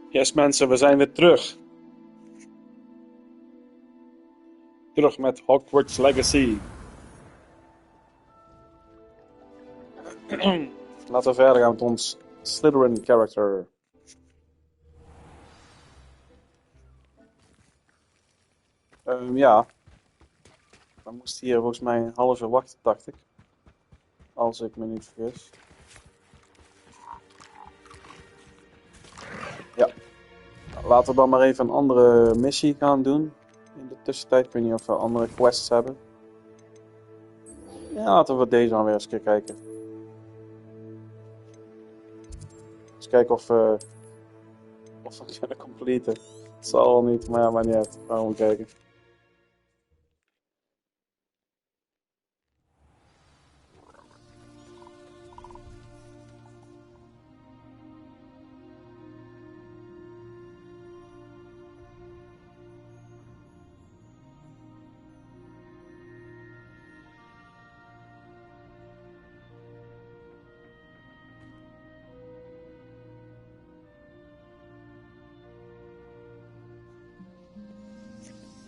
Yes mensen, we zijn weer terug. Terug met Hogwarts Legacy. Laten we verder gaan met ons Slytherin character. Ja. Dan moest hier volgens mij een half uur wachten, dacht ik. Als ik me niet vergis. Ja. Nou, laten we dan maar even een andere missie gaan doen. In de tussentijd, ik weet niet of we andere quests hebben. Ja, laten we deze dan weer eens een keer kijken. Eens kijken of we kunnen completen. Het zal wel niet, maar ja, maar niet uit. Gaan we kijken.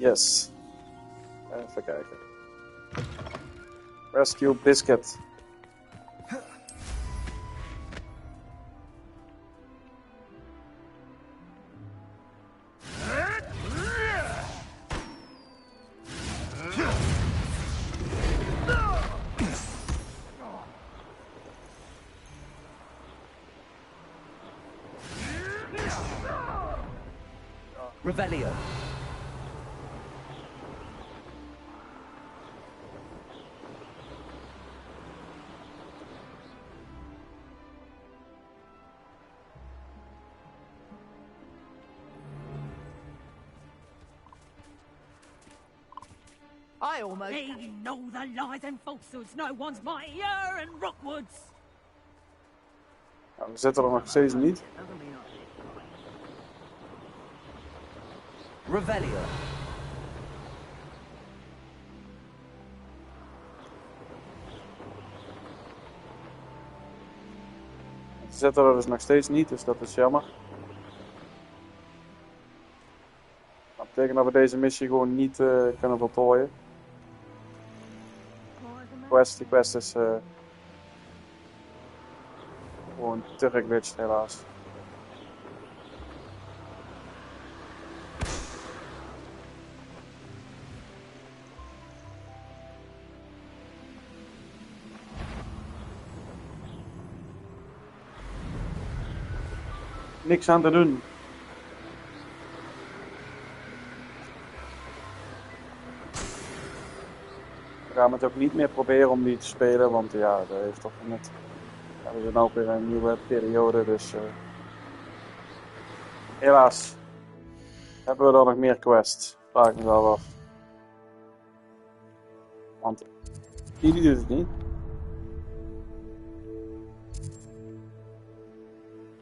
Yes. Even kijken. Rescue Biscuit. Revelio. I almost... They know the lies and falsehoods no one's mightier and Rockwoods. Nou, we zitten er nog steeds niet. Revelio. We zitten er dus nog steeds niet, dus dat is jammer. Dat betekent dat we deze missie gewoon niet kunnen voltooien. Die quest is gewoon te geglitcht helaas. Niks aan te doen. We gaan het ook niet meer proberen om die te spelen, want ja, dat heeft toch net... Ja, we zijn ook weer een nieuwe periode, dus... Helaas. Hebben we dan nog meer quests? Vraag ik me wel af. Want... die doet het niet.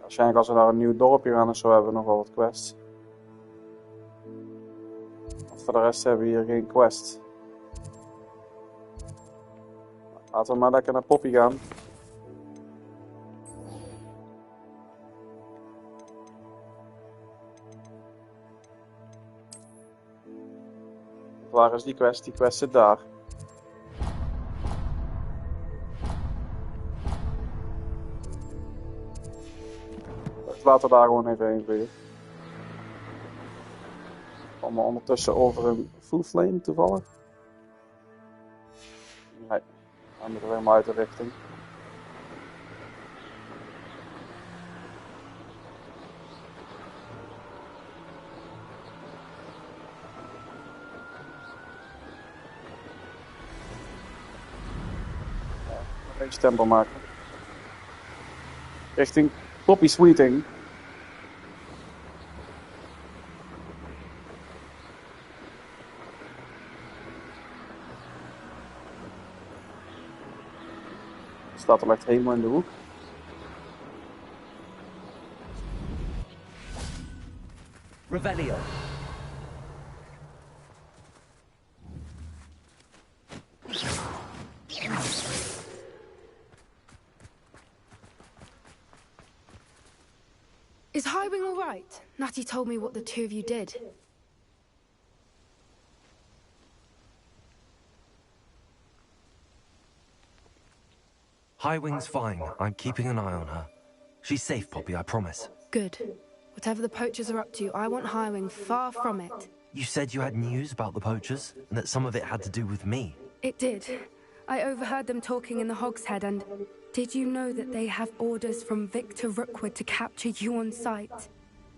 Waarschijnlijk als we naar een nieuw dorpje gaan of zo hebben we nog wel wat quests. Want voor de rest hebben we hier geen quests. Laten we maar lekker naar Poppy gaan. Waar is die quest? Die quest zit daar. Laten we daar gewoon even heen vliegen. Kom maar ondertussen over een full flame toevallig. Nee, dan moeten we helemaal uit de richting. Ja, een beetje tempo maken. Richting Poppy Sweeting. Staat er echt helemaal in de hoek. Revelio. Is Highwing all right? Natty told me what the two of you did. Highwing's fine. I'm keeping an eye on her. She's safe, Poppy, I promise. Good. Whatever the poachers are up to, I want Highwing far from it. You said you had news about the poachers, and that some of it had to do with me. It did. I overheard them talking in the Hogshead, and did you know that they have orders from Victor Rookwood to capture you on sight?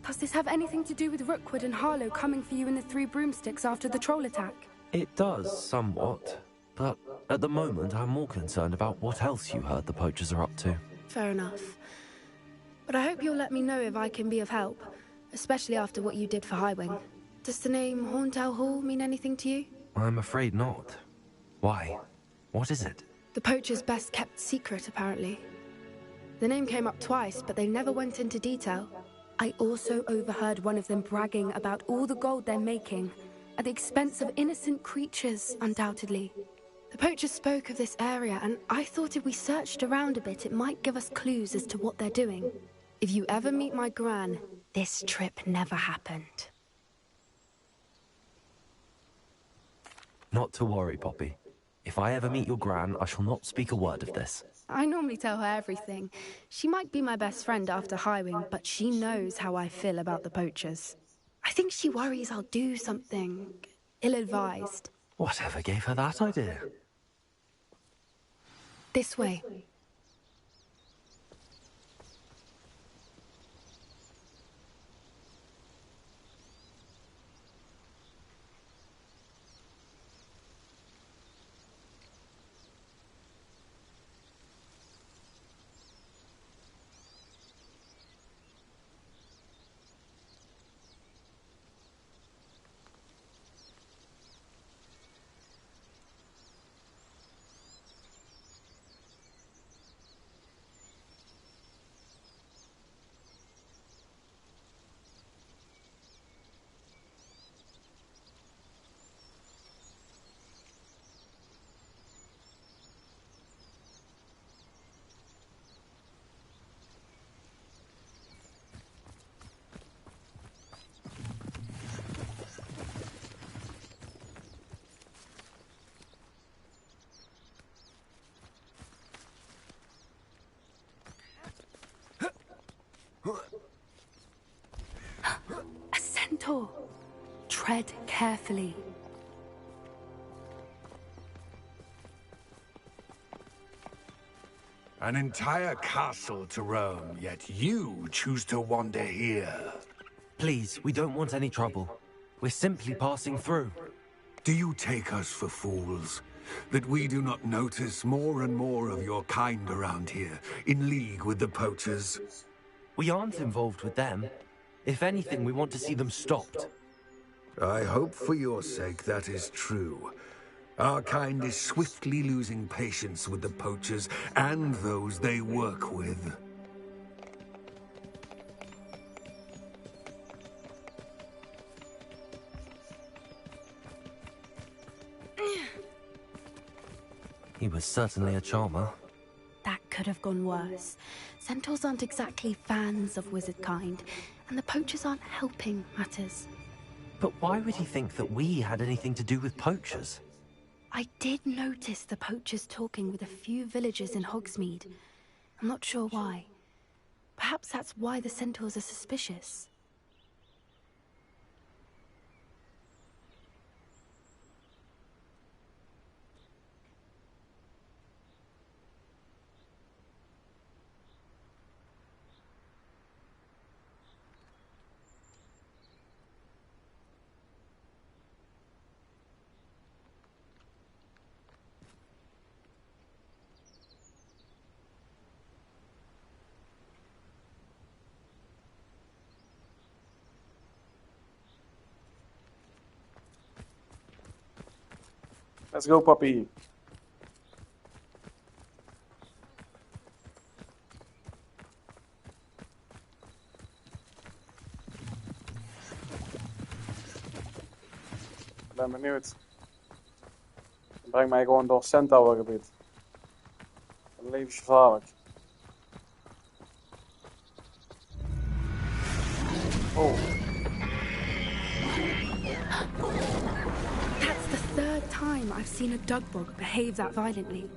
Does this have anything to do with Rookwood and Harlow coming for you in the Three Broomsticks after the troll attack? It does, somewhat. But at the moment, I'm more concerned about what else you heard the poachers are up to. Fair enough. But I hope you'll let me know if I can be of help, especially after what you did for Highwing. Does the name Horntail Hall mean anything to you? I'm afraid not. Why? What is it? The poacher's best kept secret, apparently. The name came up twice, but they never went into detail. I also overheard one of them bragging about all the gold they're making, at the expense of innocent creatures, undoubtedly. The poachers spoke of this area, and I thought if we searched around a bit, it might give us clues as to what they're doing. If you ever meet my gran, this trip never happened. Not to worry, Poppy. If I ever meet your gran, I shall not speak a word of this. I normally tell her everything. She might be my best friend after Highwing, but she knows how I feel about the poachers. I think she worries I'll do something ill-advised. Whatever gave her that idea? This way. A centaur. Tread carefully. An entire castle to roam, yet you choose to wander here. Please, we don't want any trouble. We're simply passing through. Do you take us for fools? That we do not notice more and more of your kind around here, in league with the poachers? We aren't involved with them. If anything, we want to see them stopped. I hope for your sake that is true. Our kind is swiftly losing patience with the poachers and those they work with. He was certainly a charmer. That could have gone worse. Centaurs aren't exactly fans of wizard kind, and the poachers aren't helping matters. But why would he think that we had anything to do with poachers? I did notice the poachers talking with a few villagers in Hogsmeade. I'm not sure why. Perhaps that's why the centaurs are suspicious. Let's go, puppy. Ik ben benieuwd. Breng mij gewoon door Centaurgebied. Levensgevaarlijk. Oh. That's the third time I've seen a dugbog behave that violently.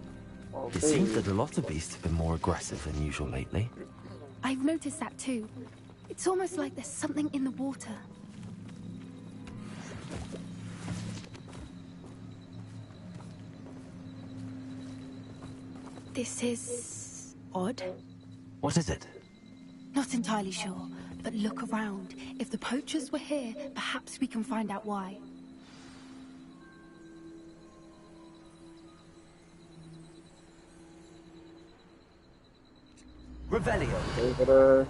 Okay. It seems that a lot of beasts have been more aggressive than usual lately. I've noticed that too. It's almost like there's something in the water. This is odd. What is it? Not entirely sure, but look around. If the poachers were here, perhaps we can find out why. Revelio. Even de...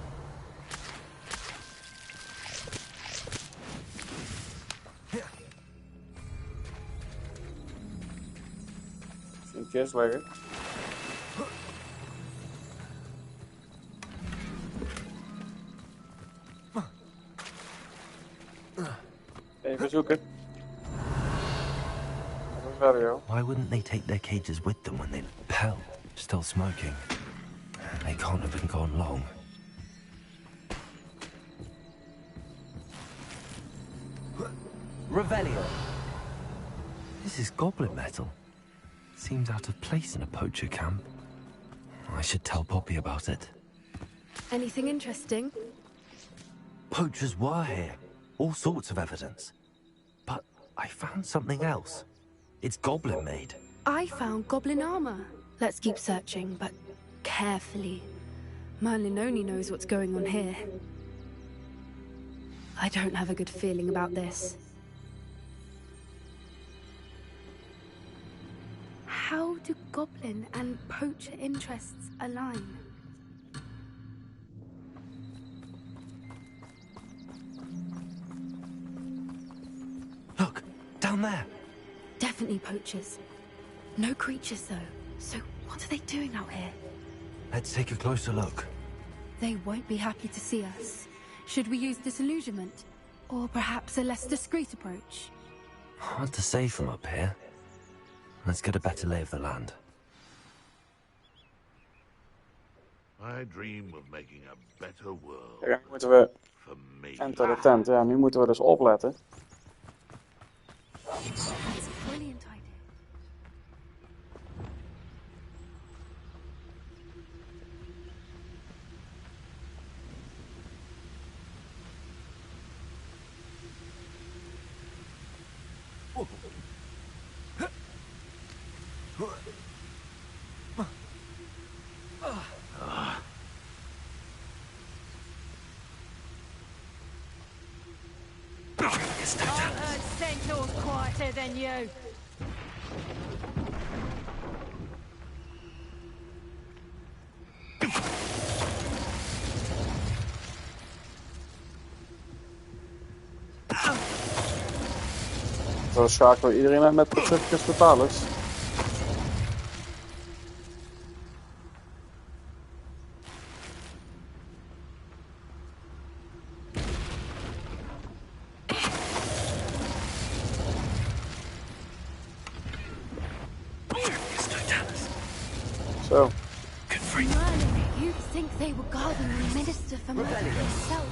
Een kist leggen. Even zoeken. Revelio. Why wouldn't they take their cages with them when they repel? Still smoking. They can't have been gone long. Revelio. This is goblin metal. Seems out of place in a poacher camp. I should tell Poppy about it. Anything interesting? Poachers were here. All sorts of evidence. But I found something else. It's goblin made. I found goblin armor. Let's keep searching, but carefully. Merlin only knows what's going on here. I don't have a good feeling about this. How do goblin and poacher interests align? Look, down there. Definitely poachers. No creatures, though. So what are they doing out here? Let's take a closer look. They won't be happy to see us. Should we use disillusionment? Or perhaps a less discreet approach? Hard to say from up here. Let's get a better lay of the land. I dream of making a better world Ja, nu moeten we for me. enter de tent. Ja, nu moeten we dus opletten. That's a brilliant idea. I've heard centaurs quieter than you. Zo schakelen we iedereen uit met Pacificus Totalis. Zo. Merlin, you'd think they were guarding the minister for Merlin himself.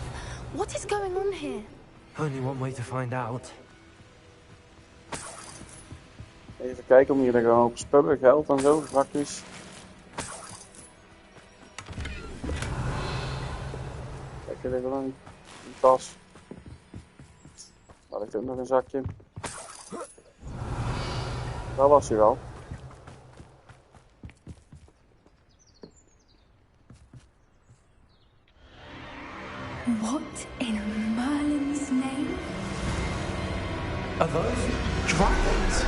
What is going on here? Only one way to find out. Even kijken, om hier liggen een hoop spullen, geld en zo, zakjes. Kijk, hier liggen een tas. Daar ligt ook nog een zakje. Daar was hij wel. What in Merlin's name? Are those dragons?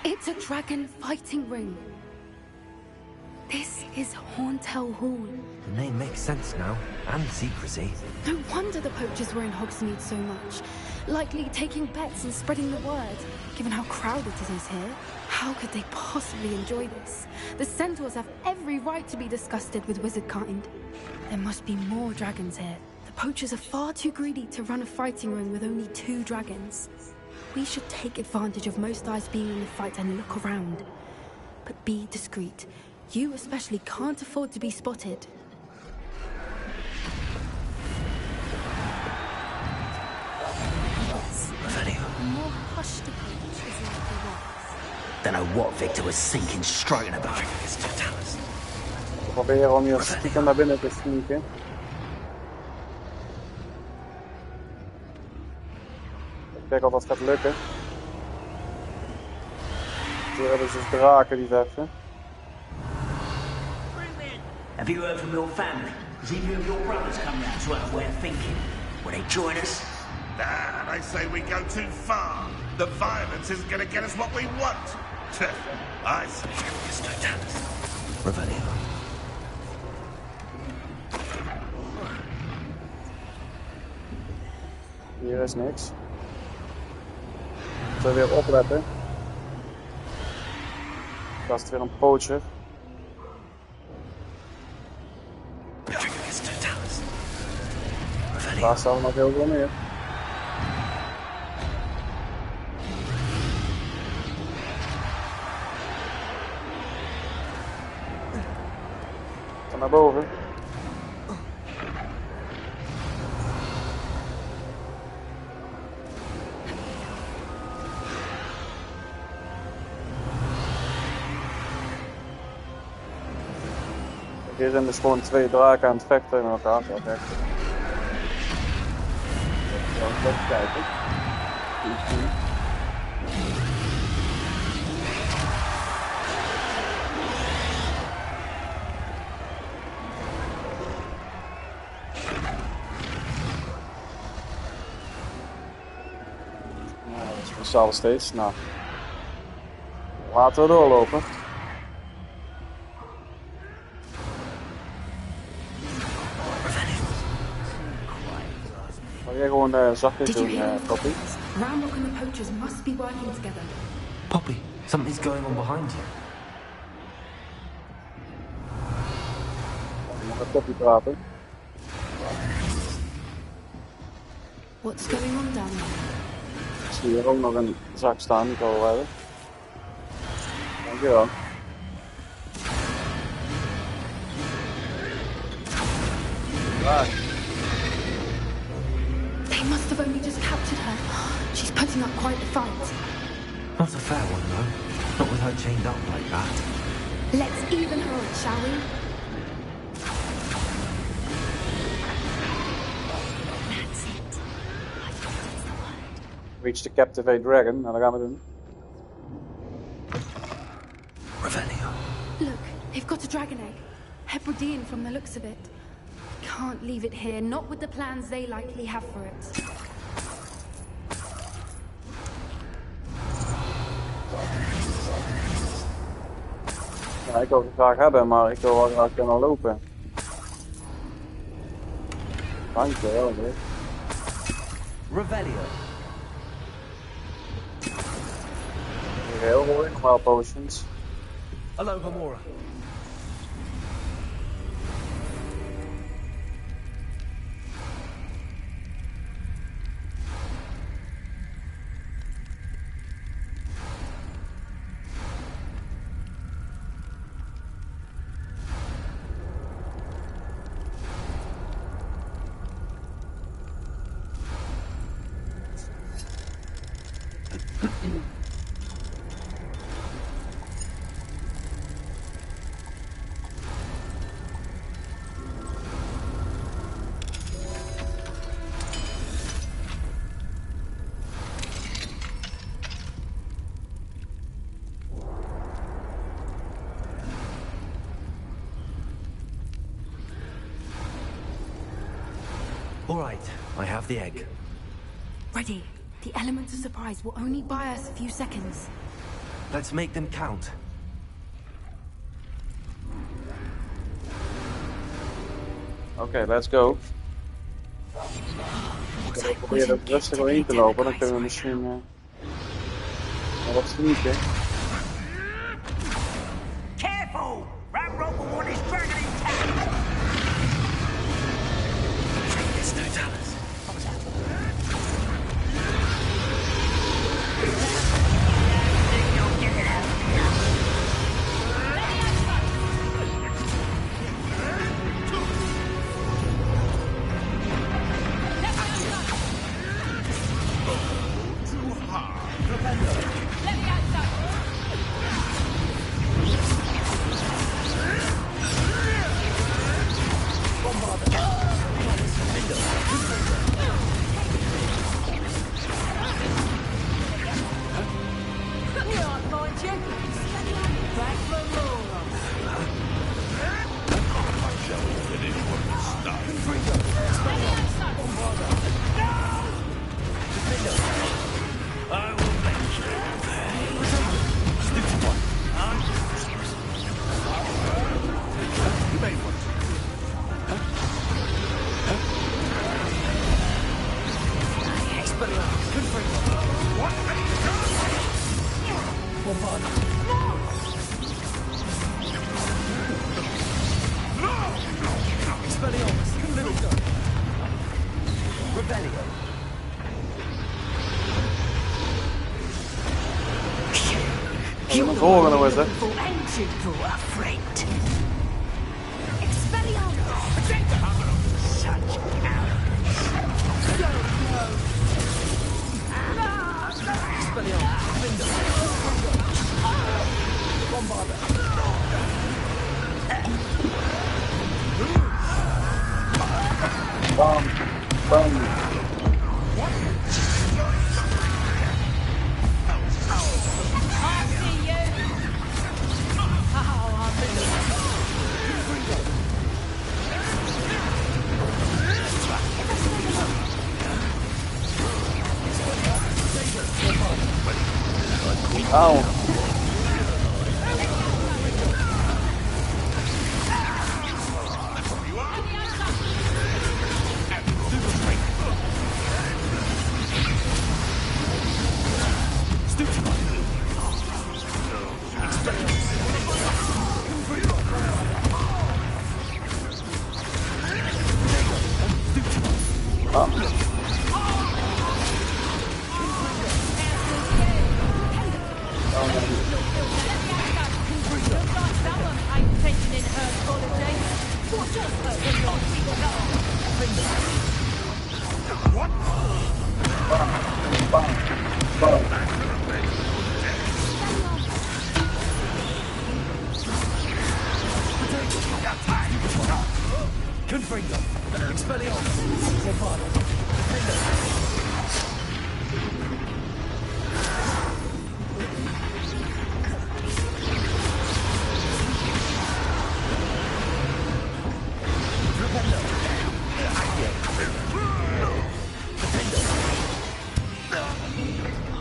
It's a dragon fighting ring. This is Hauntel Hall. The name makes sense now, and secrecy. No wonder the poachers were in Hogsmeade so much. Likely taking bets and spreading the word, given how crowded it is here. How could they possibly enjoy this? The centaurs have every right to be disgusted with wizard kind. There must be more dragons here. The poachers are far too greedy to run a fighting ring with only 2 dragons. We should take advantage of most eyes being in the fight and look around. But be discreet. You especially can't afford to be spotted. More hushed approach is like the was. Don't know what Victor was thinking, stroking about. Proberen om je stiekem naar binnen te sneaken. Ik denk of dat gaat lukken. Hier hebben ze draken die vechten. Have you heard from your family? Has either of your brothers come round to our way of thinking? Will they join us? Nah, they say we go too far. The violence isn't going to get us what we want. I say it's totality. Revelio. Hier is niks. Zullen we weer opletten? Dat is weer een poacher. Daar staan we nog heel veel meer. Naar boven. Hier zijn dus gewoon 2 draken aan het vechten met elkaar. Zo vechten. Even kijken. Hetzelfde steeds. Nou, laten we doorlopen. Wil jij gewoon zachtjes doen, Poppy? Ramrock and the poachers must be working together. Poppy, something's going on behind you. Ik mag met Poppy praten. What's going on down there? Ik zie hier ook nog een zak staan die ik al hebben. Dankjewel. They must have only just captured her. She's putting up quite the fight. Not a fair one, though. Not with her chained up like that. Let's even her up, shall we? That's it. I guess it's the word. Reach the captivate dragon. Nou, dat gaan we doen. Revelio. Look, they've got a dragon egg. Hebridean from the looks of it. Can't leave it here, not with the plans they likely have for it. Ja, ik wil het graag hebben, maar ik wil wel graag kunnen lopen. Dankjewel, hè. Revelio. Hier heel mooi, normaal potions. Hello, Gamora. All right, I have the egg. Ready. The elements of surprise will only buy us a few seconds. Let's make them count. Oké, let's go. Ik probeer er rustig doorheen te lopen, dan kunnen we misschien wat sneaken. volgende was het. Bam, bam. Ow.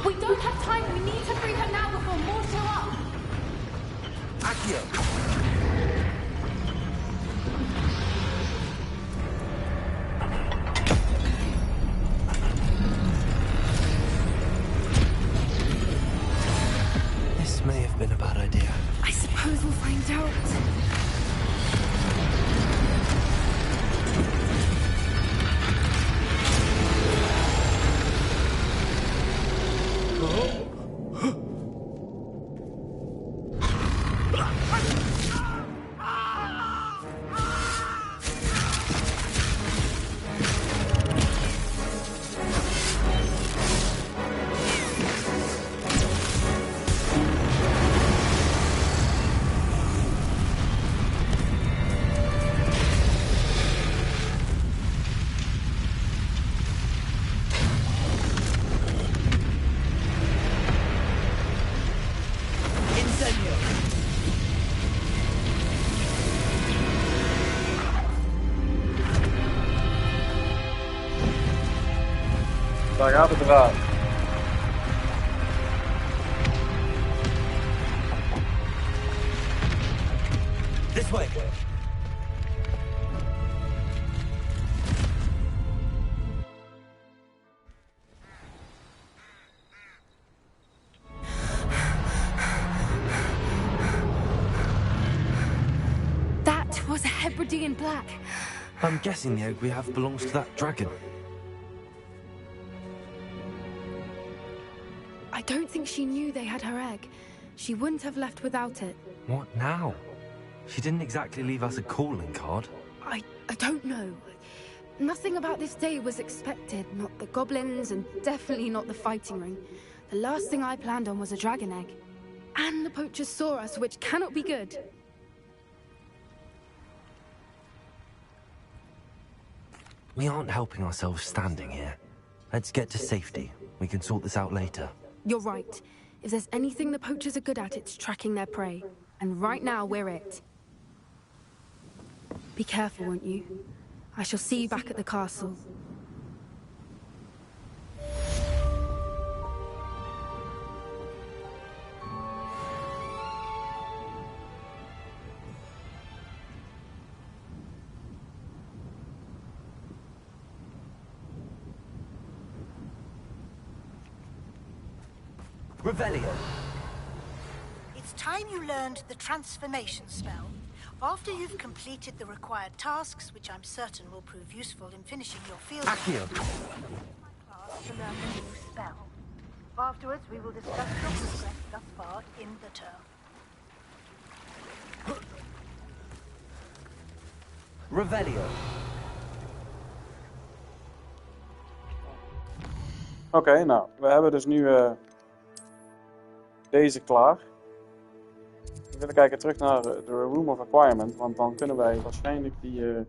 We don't have time. We need to free her now before more show up. This may have been a bad idea. I suppose we'll find out. Daar gaat het eraan. This way. That was a Hebridean black. I'm guessing the egg we have belongs to that dragon. I don't think she knew they had her egg. She wouldn't have left without it. What now? She didn't exactly leave us a calling card. I don't know. Nothing about this day was expected. Not the goblins, and definitely not the fighting ring. The last thing I planned on was a dragon egg. And the poachers saw us, which cannot be good. We aren't helping ourselves standing here. Let's get to safety. We can sort this out later. You're right. If there's anything the poachers are good at, it's tracking their prey. And right now, we're it. Be careful, won't you? I shall see you back at the castle. Revelio. It's time you learned the transformation spell. After you've completed the required tasks, which I'm certain will prove useful in finishing your field Accio. class to learn the new spell. Afterwards, we will discuss your progress thus far in the term. Revelio. Oké, nou, we hebben dus nu deze klaar. We willen kijken terug naar de Room of Acquirement, want dan kunnen wij waarschijnlijk die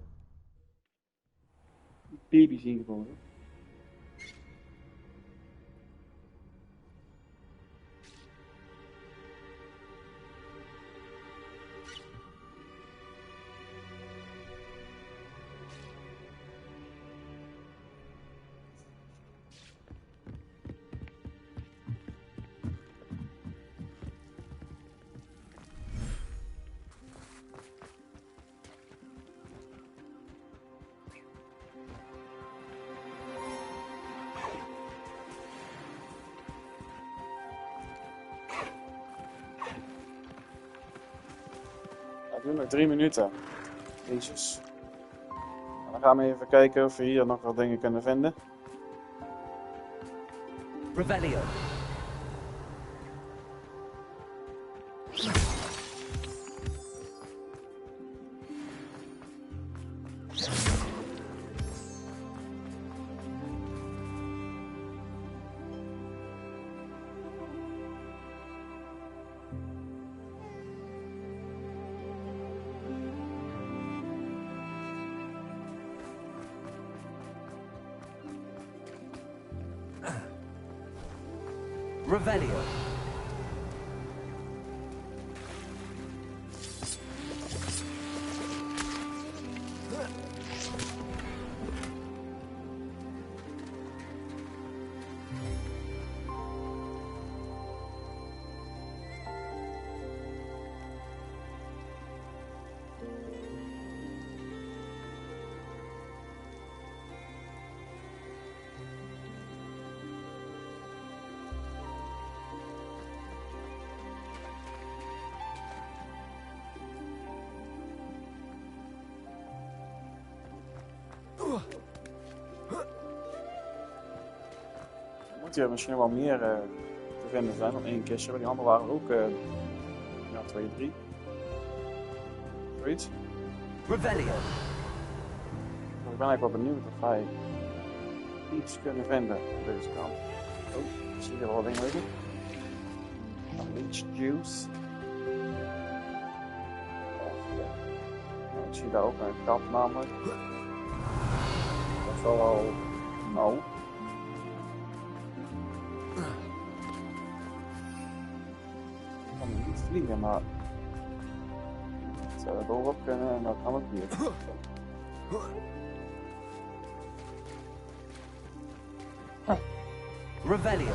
baby zien geboren. We doen nog 3 minuten. Jezus. En dan gaan we even kijken of we hier nog wat dingen kunnen vinden. Revelio. Revelio. Moet hier misschien wel meer te vinden zijn dan 1 kistje, maar die anderen waren ook 2, 3. Zoiets. Revelio. Dus ik ben eigenlijk wel benieuwd of wij iets kunnen vinden aan deze kant. Oh, ik zie hier wel dingen liggen. Leech juice. Ik zie daar ook een kap namelijk. Dat is wel nou. Ik kan niet vliegen, maar ik zou er doorop kunnen en dat kan ook niet. Revelio.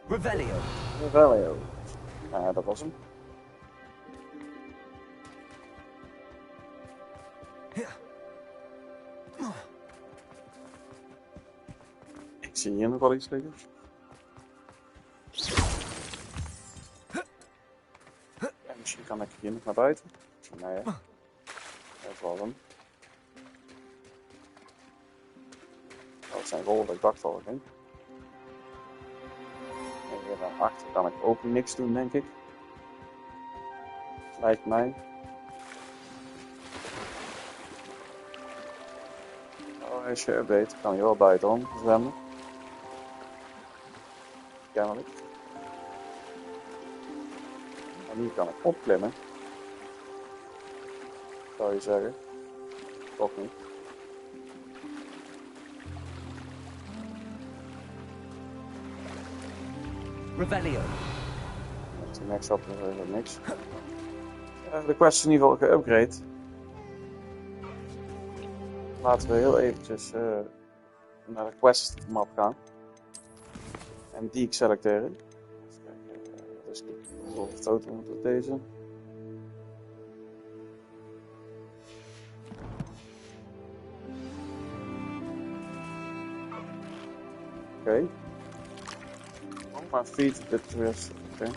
Revelio. Revelio. Ja, dat was hem. Ik zie hier nog wel iets liggen. En misschien kan ik hier nog naar buiten. Nee, dat was hem. Dat zijn rollen, ik dacht al, denk ik. Hier daarachter kan ik ook niks doen, denk ik. Lijkt mij. Oh, hij is geüpdate. Ik kan hier wel buitenom zwemmen. Kennelijk. En hier kan ik opklimmen. Zou je zeggen. Toch niet. Revelio. Als er niks op is, is er niks. De quest is in ieder geval geüpgrade. Laten we heel eventjes naar de quest map gaan. En die ik selecteren. Even kijken. Dus de foto moet deze. Oké. Oh, maar feed dit weer. Oké.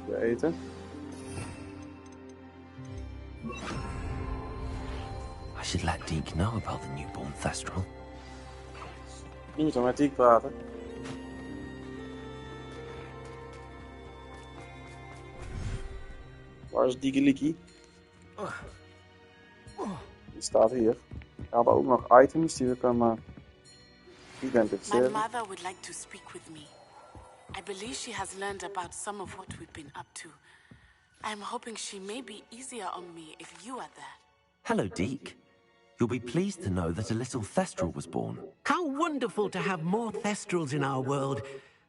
Weer eten. I should let Deke know about the newborn Thestral. Je moet er met die praten. Waar is Digeliki? Die staat hier. We hebben ook nog items die we kunnen My identificeren. mother would like to speak with me. I believe she has learned about some of what we've been up to. I'm hoping she may be easier on me if you are there. Hello, Deke. You'll be pleased to know that a little Thestral was born. How wonderful to have more Thestrals in our world.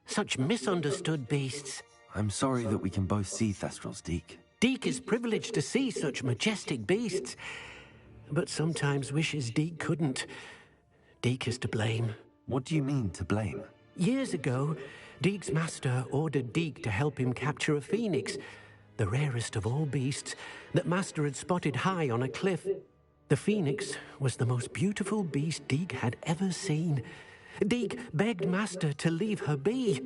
Such misunderstood beasts. I'm sorry that we can both see Thestrals, Deke. Deke is privileged to see such majestic beasts, but sometimes wishes Deke couldn't. Deke is to blame. What do you mean, to blame? Years ago, Deke's master ordered Deke to help him capture a phoenix, the rarest of all beasts, that master had spotted high on a cliff. The phoenix was the most beautiful beast Deke had ever seen. Deke begged master to leave her be.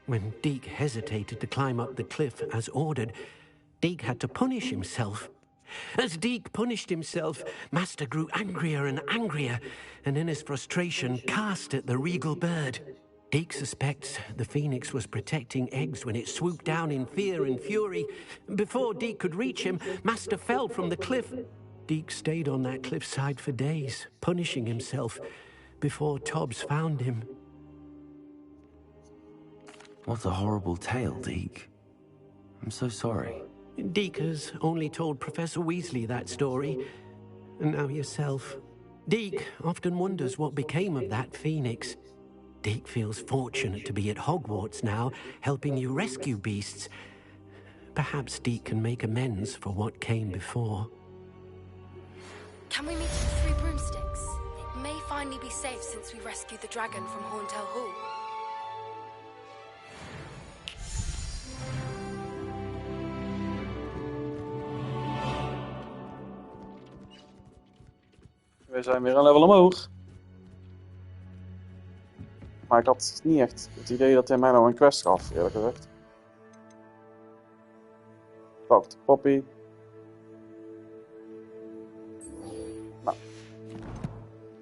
When Deke hesitated to climb up the cliff as ordered, Deke had to punish himself. As Deke punished himself, master grew angrier and angrier, and in his frustration cast at the regal bird. Deke suspects the phoenix was protecting eggs when it swooped down in fear and fury. Before Deke could reach him, master fell from the cliff. Deke stayed on that cliffside for days, punishing himself, before Tobbs found him. What a horrible tale, Deke. I'm so sorry. Deke has only told Professor Weasley that story, and now yourself. Deke often wonders what became of that phoenix. Deke feels fortunate to be at Hogwarts now, helping you rescue beasts. Perhaps Deke can make amends for what came before. Can we meet at the Three Broomsticks? It may finally be safe since we rescued the dragon from Horntail Hall. We zijn weer een level omhoog. Maar ik had niet echt het idee dat hij mij nou een quest gaf, eerlijk gezegd. Talk to Poppy. Nou.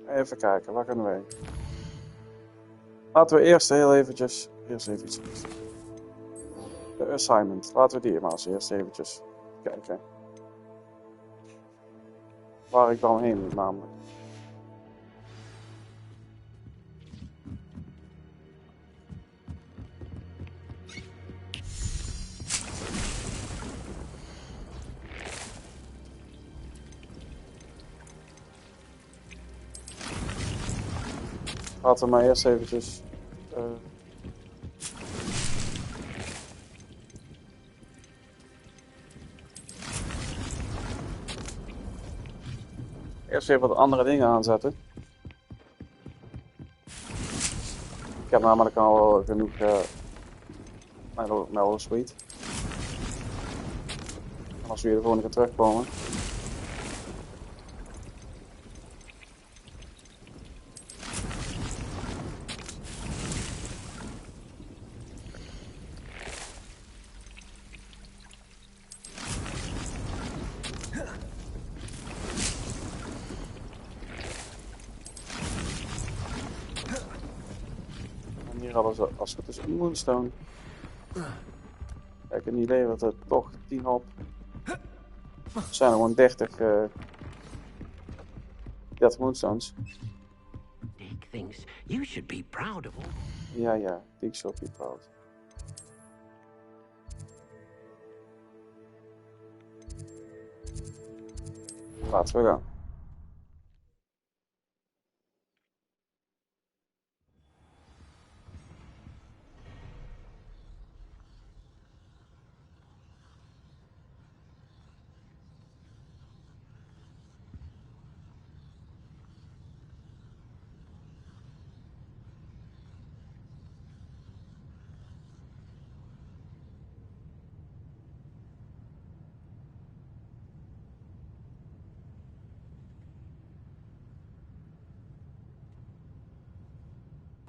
Even kijken, waar kunnen we heen? Laten we eerst heel eventjes... Eerst even iets. De assignment. Laten we die maar als eerst eventjes kijken. Waar ik dan heen moet namelijk. Laten we maar eerst eventjes... Eerst even wat andere dingen aanzetten. Ik heb namelijk al wel genoeg Mellow Sweet. Als we hier de volgende keer terugkomen. Hier hadden ze als het is een moonstone. Kijk, en die levert er toch 10 op. Het zijn er gewoon 30 moonstones. Deke thinks you should be proud of all. Ja, Deke should be proud. Laten we gaan.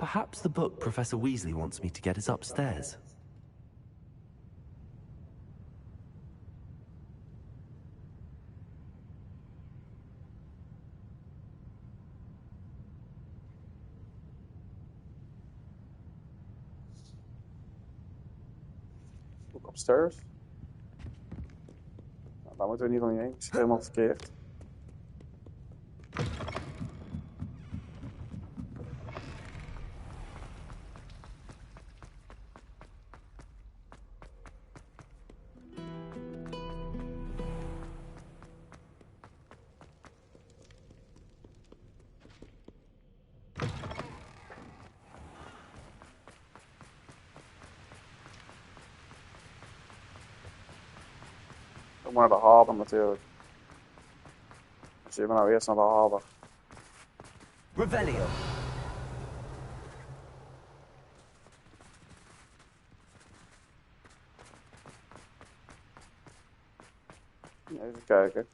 Perhaps the book Professor Weasley wants me to get is upstairs. Boek upstairs. Nou, daar moeten we in ieder geval niet heen. Het is helemaal verkeerd. Kom maar naar de haven natuurlijk. Dan zien we nou eerst naar de haven. Revelio. Even kijken.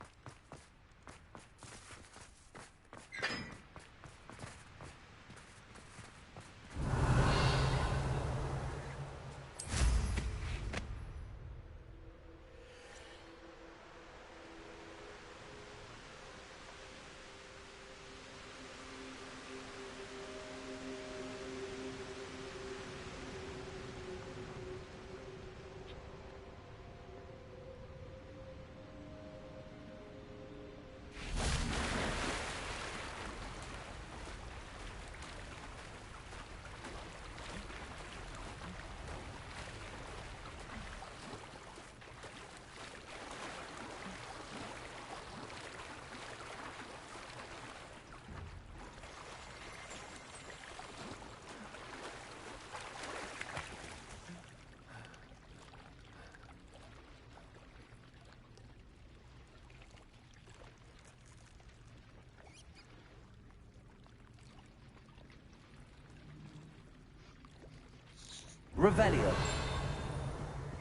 Revelio.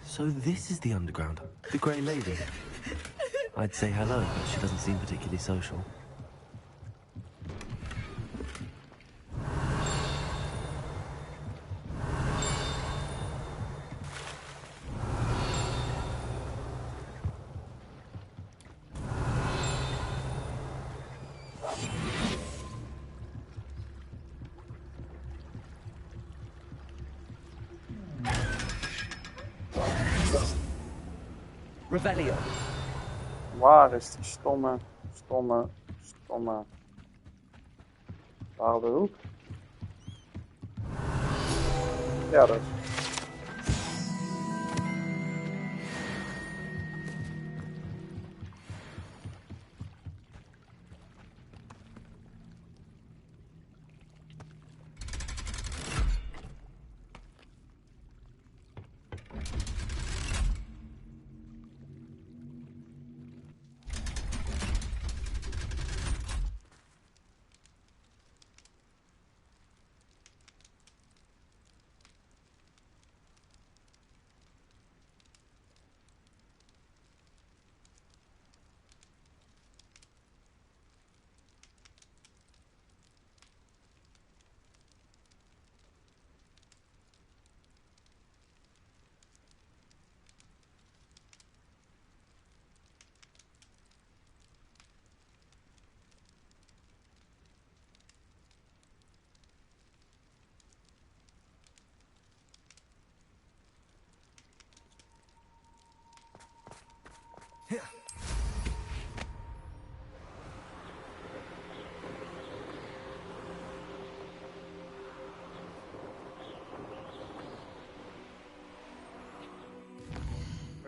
So this is the underground. The Grey Lady. I'd say hello, but she doesn't seem particularly social. Revelio. Waar is die stomme... Daar op de hoek? Ja, dat.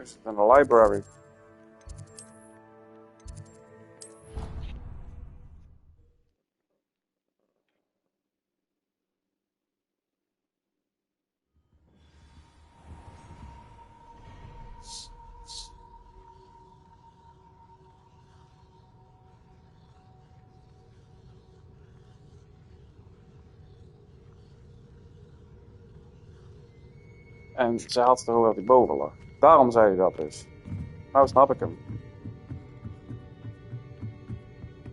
Is het in de library? En zij had het erover dat hij boven lag. Daarom zei hij dat dus. Nou snap ik hem.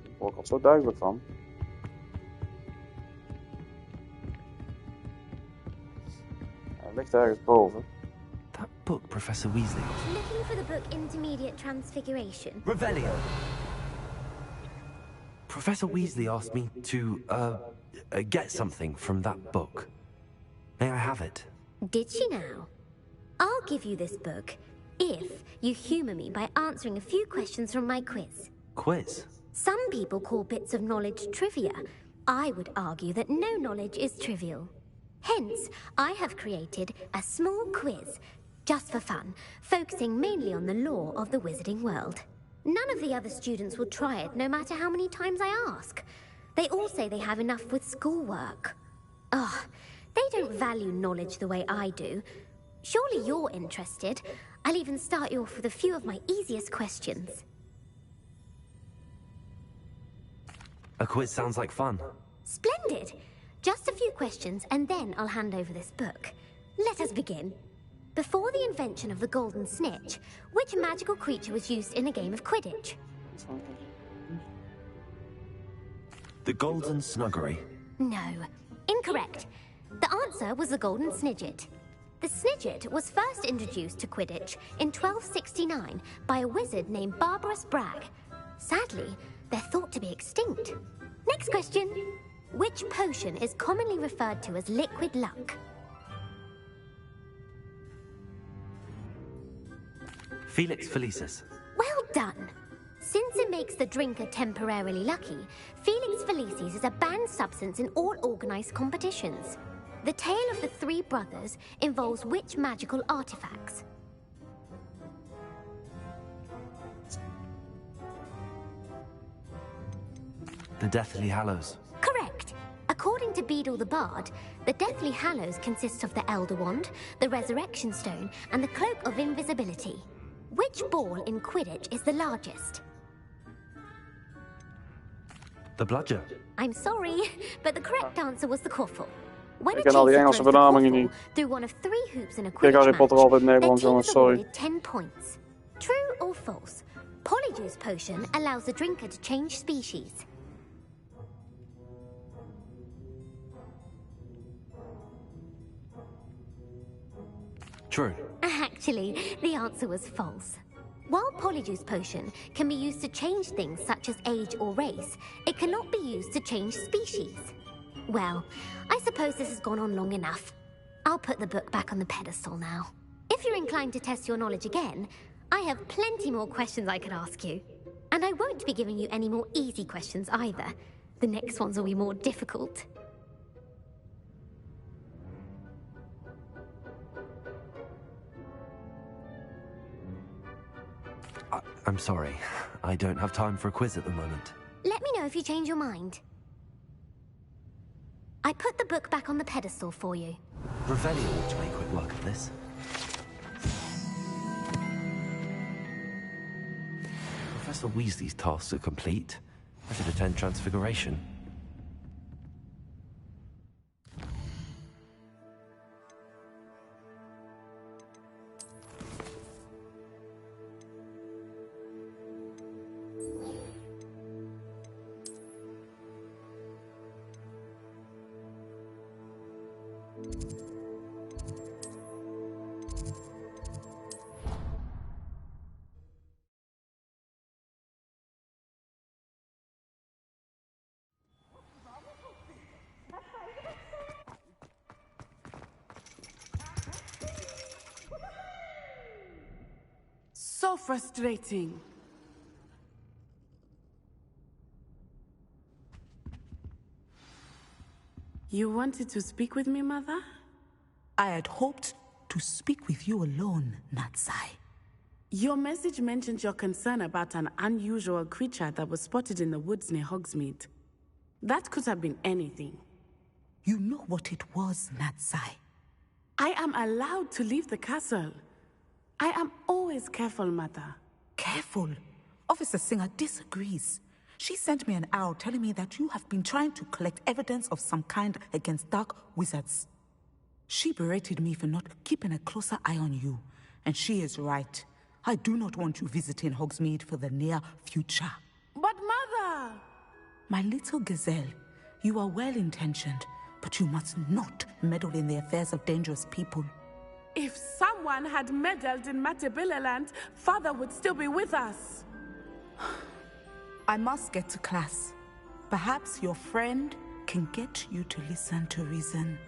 Daar word ik al zo duidelijk van. Hij ligt ergens boven. That book Professor Weasley. Looking for the book Intermediate Transfiguration. Revelio. Professor Weasley asked me to, get something from that book. May I have it? Did she now? I'll give you this book if you humour me by answering a few questions from my quiz. Quiz? Some people call bits of knowledge trivia. I would argue that no knowledge is trivial. Hence, I have created a small quiz, just for fun, focusing mainly on the lore of the wizarding world. None of the other students will try it, no matter how many times I ask. They all say they have enough with schoolwork. Ugh, they don't value knowledge the way I do. Surely you're interested. I'll even start you off with a few of my easiest questions. A quiz sounds like fun. Splendid! Just a few questions, and then I'll hand over this book. Let us begin. Before the invention of the golden snitch, which magical creature was used in a game of Quidditch? The Golden Snuggery. No. Incorrect. The answer was the golden snidget. The snidget was first introduced to Quidditch in 1269 by a wizard named Barbarous Bragg. Sadly, they're thought to be extinct. Next question. Which potion is commonly referred to as liquid luck? Felix Felicis. Well done. Since it makes the drinker temporarily lucky, Felix Felicis is a banned substance in all organized competitions. The tale of the three brothers involves which magical artifacts? The Deathly Hallows. Correct. According to Beedle the Bard, the Deathly Hallows consists of the Elder Wand, the Resurrection Stone, and the Cloak of Invisibility. Which ball in Quidditch is the largest? The Bludger. I'm sorry, but the correct answer was the Quaffle. When a Ik ken al die chaser Engelse throws the benamingen Quaffle niet. through one of 3 hoops in a Kijk Quidditch Harry match, Potter altijd in their Nederlands, team jongens, is sorry. awarded 10 points. True or false? Polyjuice Potion allows the drinker to change species. True. Actually, the answer was false. While Polyjuice Potion can be used to change things such as age or race, it cannot be used to change species. Well, I suppose this has gone on long enough. I'll put the book back on the pedestal now. If you're inclined to test your knowledge again, I have plenty more questions I could ask you. And I won't be giving you any more easy questions either. The next ones will be more difficult. I'm sorry. I don't have time for a quiz at the moment. Let me know if you change your mind. I put the book back on the pedestal for you. Revelio ought to make quick work of this. Professor Weasley's tasks are complete. I should attend Transfiguration. So frustrating. You wanted to speak with me, Mother? I had hoped to speak with you alone, Natsai. Your message mentioned your concern about an unusual creature that was spotted in the woods near Hogsmeade. That could have been anything. You know what it was, Natsai. I am allowed to leave the castle. I am always careful, Mother. Careful? Officer Singer disagrees. She sent me an owl telling me that you have been trying to collect evidence of some kind against dark wizards. She berated me for not keeping a closer eye on you. And she is right. I do not want you visiting Hogsmeade for the near future. But Mother! My little gazelle, you are well-intentioned, but you must not meddle in the affairs of dangerous people. If someone had meddled in Matabeleland, Father would still be with us. I must get to class. Perhaps your friend can get you to listen to reason.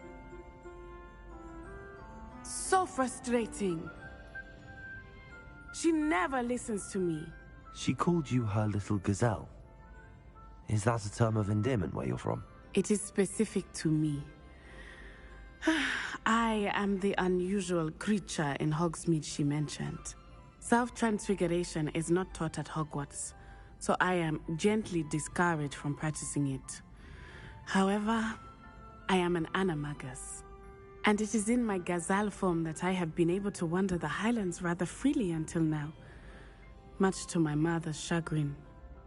So frustrating. She never listens to me. She called you her little gazelle. Is that a term of endearment where you're from? It is specific to me. I am the unusual creature in Hogsmeade she mentioned. Self-transfiguration is not taught at Hogwarts, so I am gently discouraged from practicing it. However, I am an animagus, and it is in my gazelle form that I have been able to wander the Highlands rather freely until now, much to my mother's chagrin.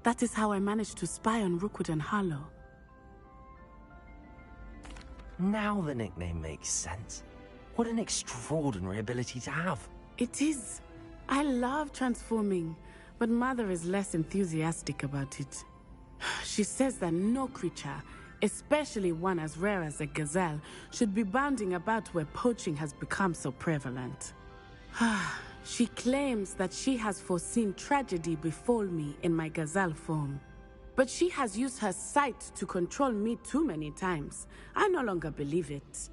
That is how I managed to spy on Rookwood and Harlow. Now the nickname makes sense. What an extraordinary ability to have. It is. I love transforming, but Mother is less enthusiastic about it. She says that no creature, especially one as rare as a gazelle, should be bounding about where poaching has become so prevalent. She claims that she has foreseen tragedy befall me in my gazelle form. But she has used her sight to control me too many times. I no longer believe it.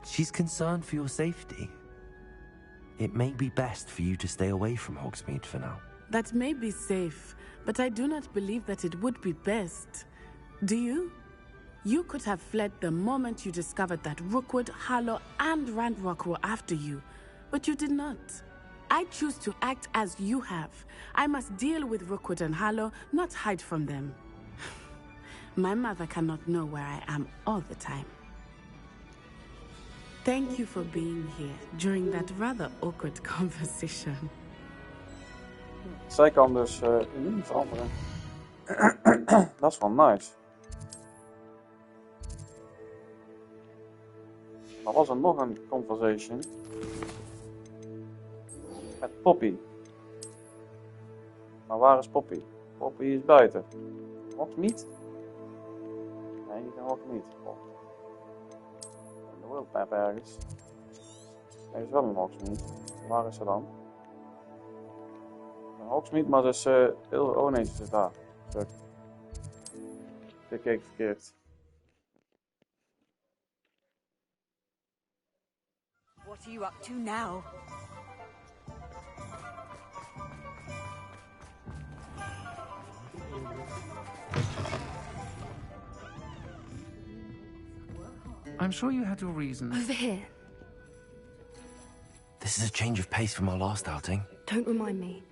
She's concerned for your safety. It may be best for you to stay away from Hogsmeade for now. That may be safe, but I do not believe that it would be best. Do you? You could have fled the moment you discovered that Rookwood, Harlow, and Ranrock were after you, but you did not. I choose to act as you have. I must deal with Rookwood and Harlow, not hide from them. My mother cannot know where I am all the time. Thank you for being here during that rather awkward conversation. Zij kan dus immuun veranderen. Dat is wel nice. Maar was er nog een conversation met Poppy. Maar waar is Poppy? Poppy is buiten. Hogsmeade? Nee, niet in Hogsmeade. In de World Map ergens. Er is wel een Hogsmeade. Waar is ze dan? Een Hogsmeade, maar ze is heel... Oh nee, ze is daar. Stuk. Ik keek verkeerd. What are you up to now? I'm sure you had your reasons. Over here. This is a change of pace from our last outing. Don't remind me.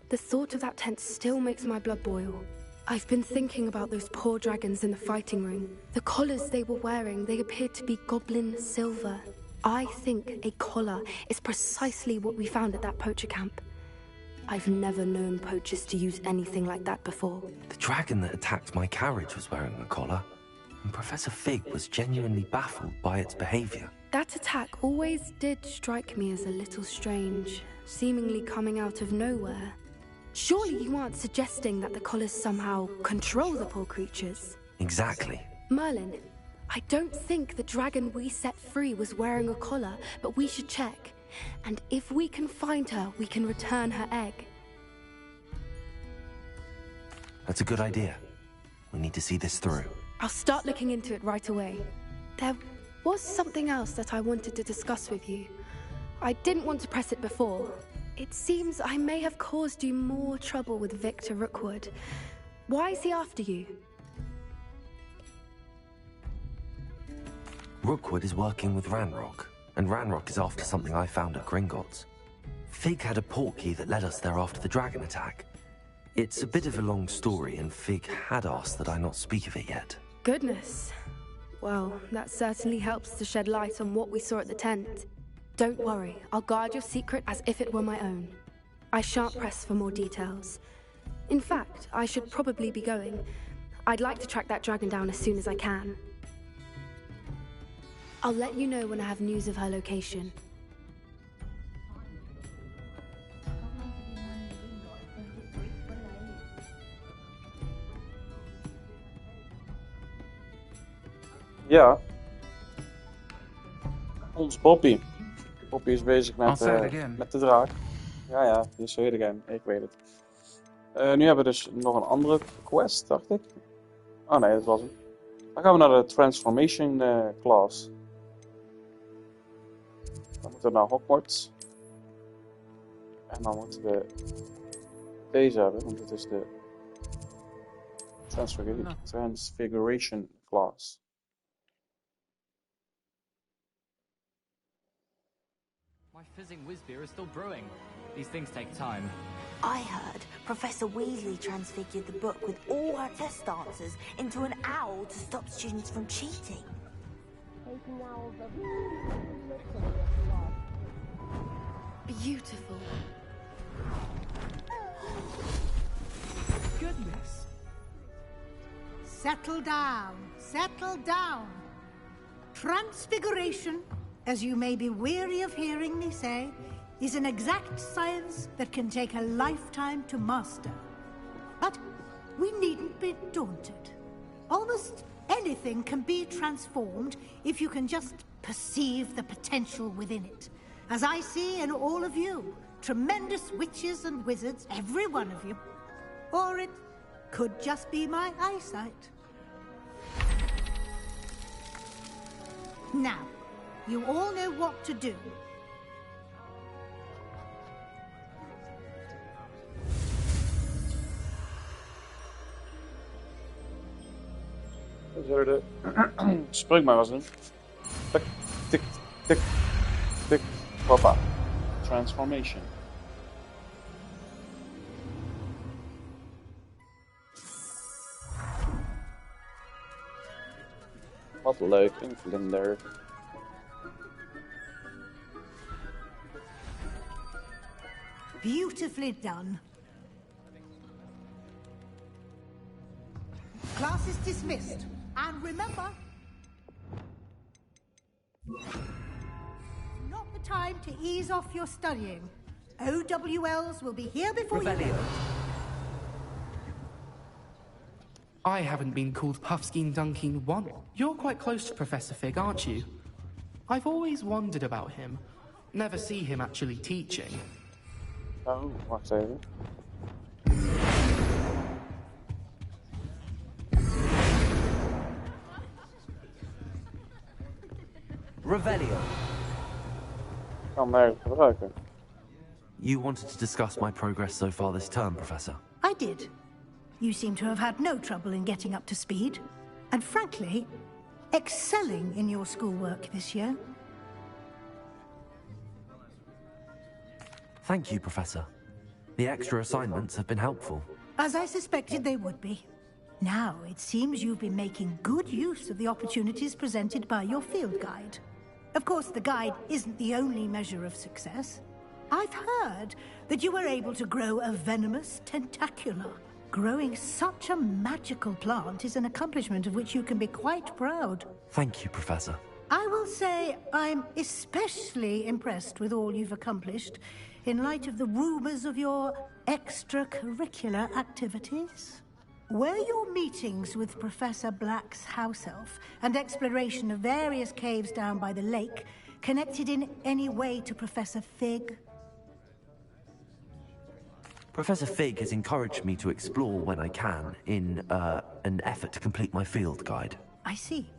The thought of that tent still makes my blood boil. I've been thinking about those poor dragons in the fighting room. The collars they were wearing, they appeared to be goblin silver. I think a collar is precisely what we found at that poacher camp. I've never known poachers to use anything like that before. The dragon that attacked my carriage was wearing a collar, and Professor Fig was genuinely baffled by its behavior. That attack always did strike me as a little strange, seemingly coming out of nowhere. Surely you aren't suggesting that the collars somehow control the poor creatures? Exactly. Merlin, I don't think the dragon we set free was wearing a collar, but we should check. And if we can find her, we can return her egg. That's a good idea. We need to see this through. I'll start looking into it right away. There was something else that I wanted to discuss with you. I didn't want to press it before. It seems I may have caused you more trouble with Victor Rookwood. Why is he after you? Rookwood is working with Ranrock, and Ranrock is after something I found at Gringotts. Fig had a portkey that led us there after the dragon attack. It's a bit of a long story, and Fig had asked that I not speak of it yet. Goodness. Well, that certainly helps to shed light on what we saw at the tent. Don't worry, I'll guard your secret as if it were my own. I shan't press for more details. In fact, I should probably be going. I'd like to track that dragon down as soon as I can. I'll let you know when I have news of her location. Ja. Ons Boppie. Boppie is bezig met de draak. Ja, die is weer again. Ik weet het. Nu hebben we dus nog een andere quest, dacht ik. Oh nee, dat was hem. Dan gaan we naar de Transformation class. Dan moeten we naar Hogwarts. En dan moeten we deze hebben, want dit is de Transfiguration class. My fizzing whiz beer is still brewing. These things take time. I heard Professor Weasley transfigured the book with all her test answers into an owl to stop students from cheating. Beautiful. Goodness. Settle down. Settle down. Transfiguration, as you may be weary of hearing me say, is an exact science that can take a lifetime to master. But we needn't be daunted. Almost anything can be transformed if you can just perceive the potential within it. As I see in all of you, tremendous witches and wizards, every one of you. Or it could just be my eyesight. Now, you all know what to do. We zullen de spring maar eens doen. Tik, tik, tik, tik. Hoppa. Transformation. Wat leuk, een vlinder. Beautifully done. Class is dismissed. And remember, not the time to ease off your studying. OWLs will be here before you. I haven't been called Puffskein Dunking once. You're quite close to Professor Fig, aren't you? I've always wondered about him. Never see him actually teaching. Oh, wacht even. Revelio. Kan mij gebruiken. You wanted to discuss my progress so far this term, Professor? I did. You seem to have had no trouble in getting up to speed. And frankly, excelling in your schoolwork this year. Thank you, Professor. The extra assignments have been helpful. As I suspected they would be. Now, it seems you've been making good use of the opportunities presented by your field guide. Of course, the guide isn't the only measure of success. I've heard that you were able to grow a venomous tentacula. Growing such a magical plant is an accomplishment of which you can be quite proud. Thank you, Professor. I will say I'm especially impressed with all you've accomplished in light of the rumors of your extracurricular activities. Were your meetings with Professor Black's house elf and exploration of various caves down by the lake connected in any way to Professor Fig? Professor Fig has encouraged me to explore when I can in an effort to complete my field guide. I see.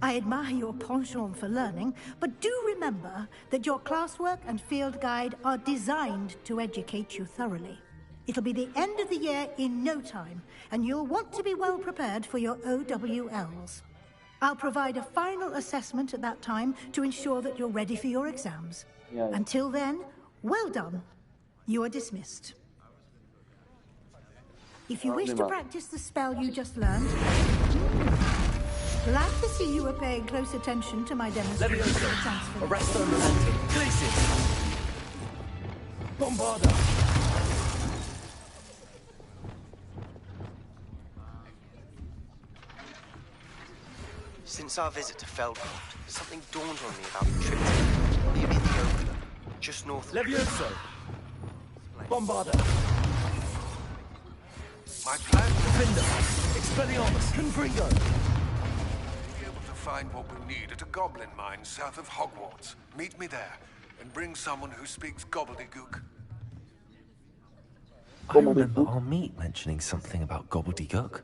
I admire your penchant for learning, but do remember that your classwork and field guide are designed to educate you thoroughly. It'll be the end of the year in no time, and you'll want to be well prepared for your OWLs. I'll provide a final assessment at that time to ensure that you're ready for your exams. Yeah. Until then, well done. You are dismissed. If you wish to practice the spell you just learned, glad to see you are paying close attention to my demonstration of transfer. Arresto momentum. Glacis. Bombarda. Since our visit to Feldcroft, something dawned on me about the trip to maybe the Overlook, just north of Levioso. Bombarda. My plan? Defender. Expelliarmus. Confringo. Be able to find what we need at a goblin mine south of Hogwarts. Meet me there, and bring someone who speaks gobbledygook. I remember our meet mentioning something about gobbledygook.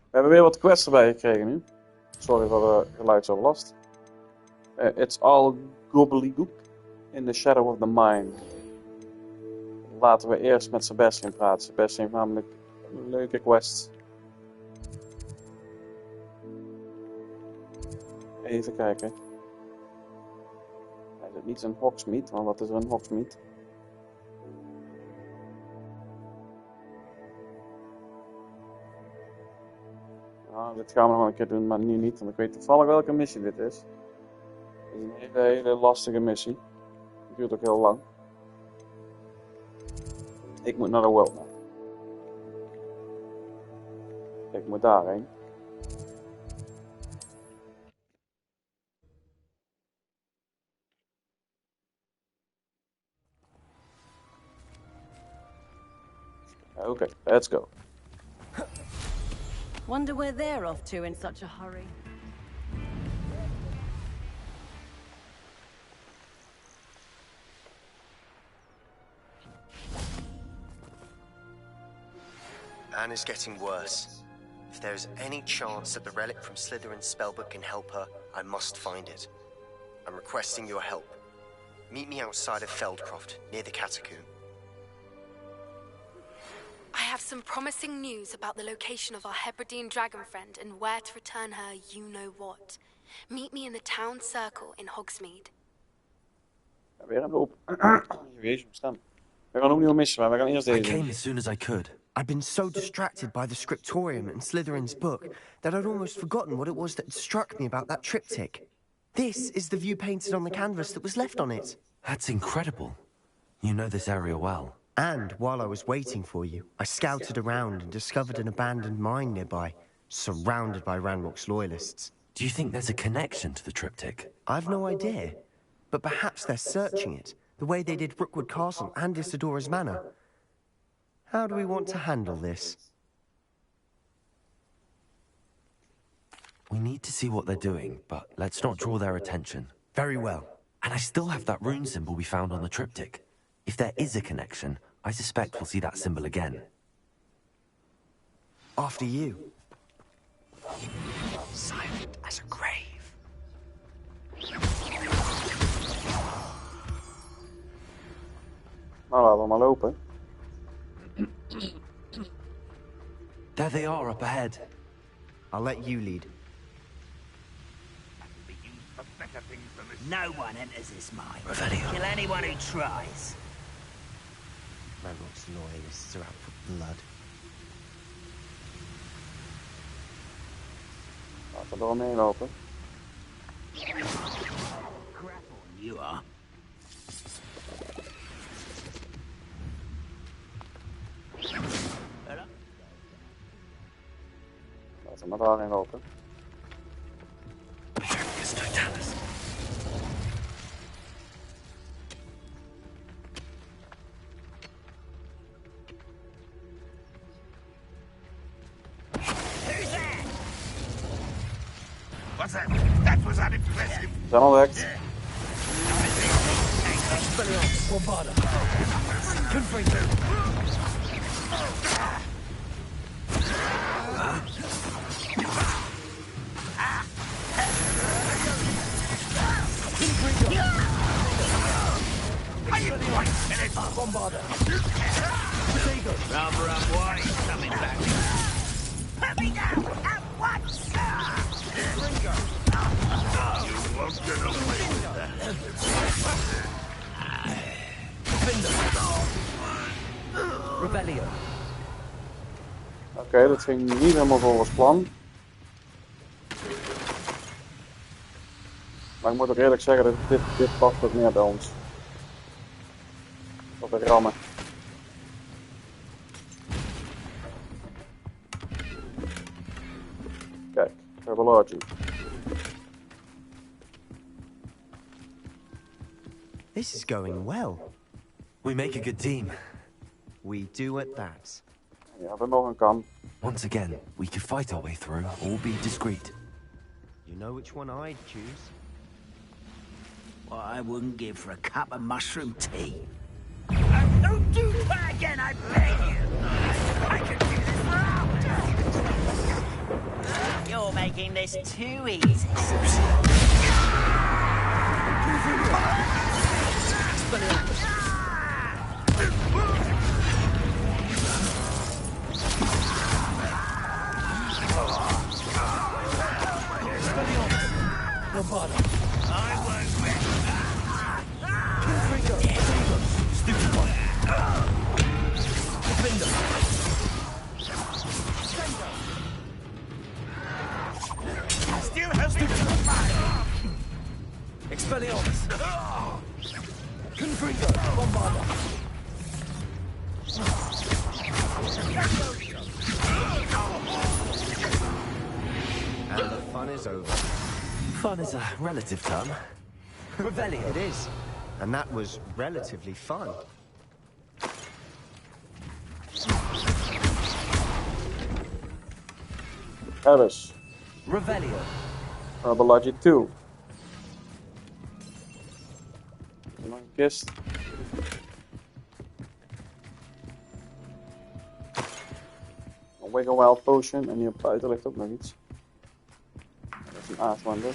We hebben weer wat quests erbij gekregen nu. Sorry voor de geluidsoverlast. It's all gobbledygook in the shadow of the mine. Laten we eerst met Sebastian praten. Sebastian heeft namelijk een leuke quest. Even kijken. Hij zit niet in Hogsmeade, want wat is er in Hogsmeade? Nou, dit gaan we nog wel een keer doen, maar nu niet, want ik weet toevallig welke missie dit is. Het is een hele lastige missie. Het duurt ook heel lang. Ik moet naar de world map. Ik moet daarheen. Okay, let's go. Wonder where they're off to in such a hurry. Anne is getting worse. If there is any chance that the relic from Slytherin's spellbook can help her, I must find it. I'm requesting your help. Meet me outside of Feldcroft, near the Catacomb. I have some promising news about the location of our Hebridean dragon friend and where to return her you-know-what. Meet me in the town circle in Hogsmeade. Weer een loop. Jezus, staan. We gaan opnieuw missen, maar we gaan eerst deze. I came as soon as I could. I'd been so distracted by the scriptorium and Slytherin's book that I'd almost forgotten what it was that struck me about that triptych. This is the view painted on the canvas that was left on it. That's incredible. You know this area well. And while I was waiting for you, I scouted around and discovered an abandoned mine nearby, surrounded by Ranrock's loyalists. Do you think there's a connection to the triptych? I've no idea, but perhaps they're searching it, the way they did Rookwood Castle and Isidora's Manor. How do we want to handle this? We need to see what they're doing, but let's not draw their attention. Very well. And I still have that rune symbol we found on the triptych. If there is a connection, I suspect we'll see that symbol again. After you. Silent as a grave. Nou, laten we maar lopen. There they are up ahead. I'll let you lead. No one enters this mine. Revelio. Kill anyone who tries. Ranrock's loyalists are out for blood. Laten we er omheen lopen. Crap on you are. Laten we maar daarheen lopen. What's that? That was unimpressive. Zijn ontdekt. Bombarda. Confringo. Bombarda. Rather up why he's coming back. Let me down at once! You won't get away with that. Revelio. Oké, dat ging niet helemaal volgens plan. Maar ik moet ook eerlijk zeggen dat dit past ook meer bij ons. Op de rammen. Kijk, herbology. This is going well. We make a good team. We do at that. We hebben nog een kan. Once again, we could fight our way through or be discreet. You know which one I'd choose? What I wouldn't give for a cup of mushroom tea. Don't do that again, I beg you! I can do this for hours! You're making this too easy. Expelliarmus! Confringo! Bombarda! And the fun is over. Fun is a relative term. Revelio. It is. And that was relatively fun. Alice. Revelio. Herbology 2. Nog een kist. Een Wiggle Wild Potion. En hier buiten ligt ook nog iets. Dat is een aardwandel.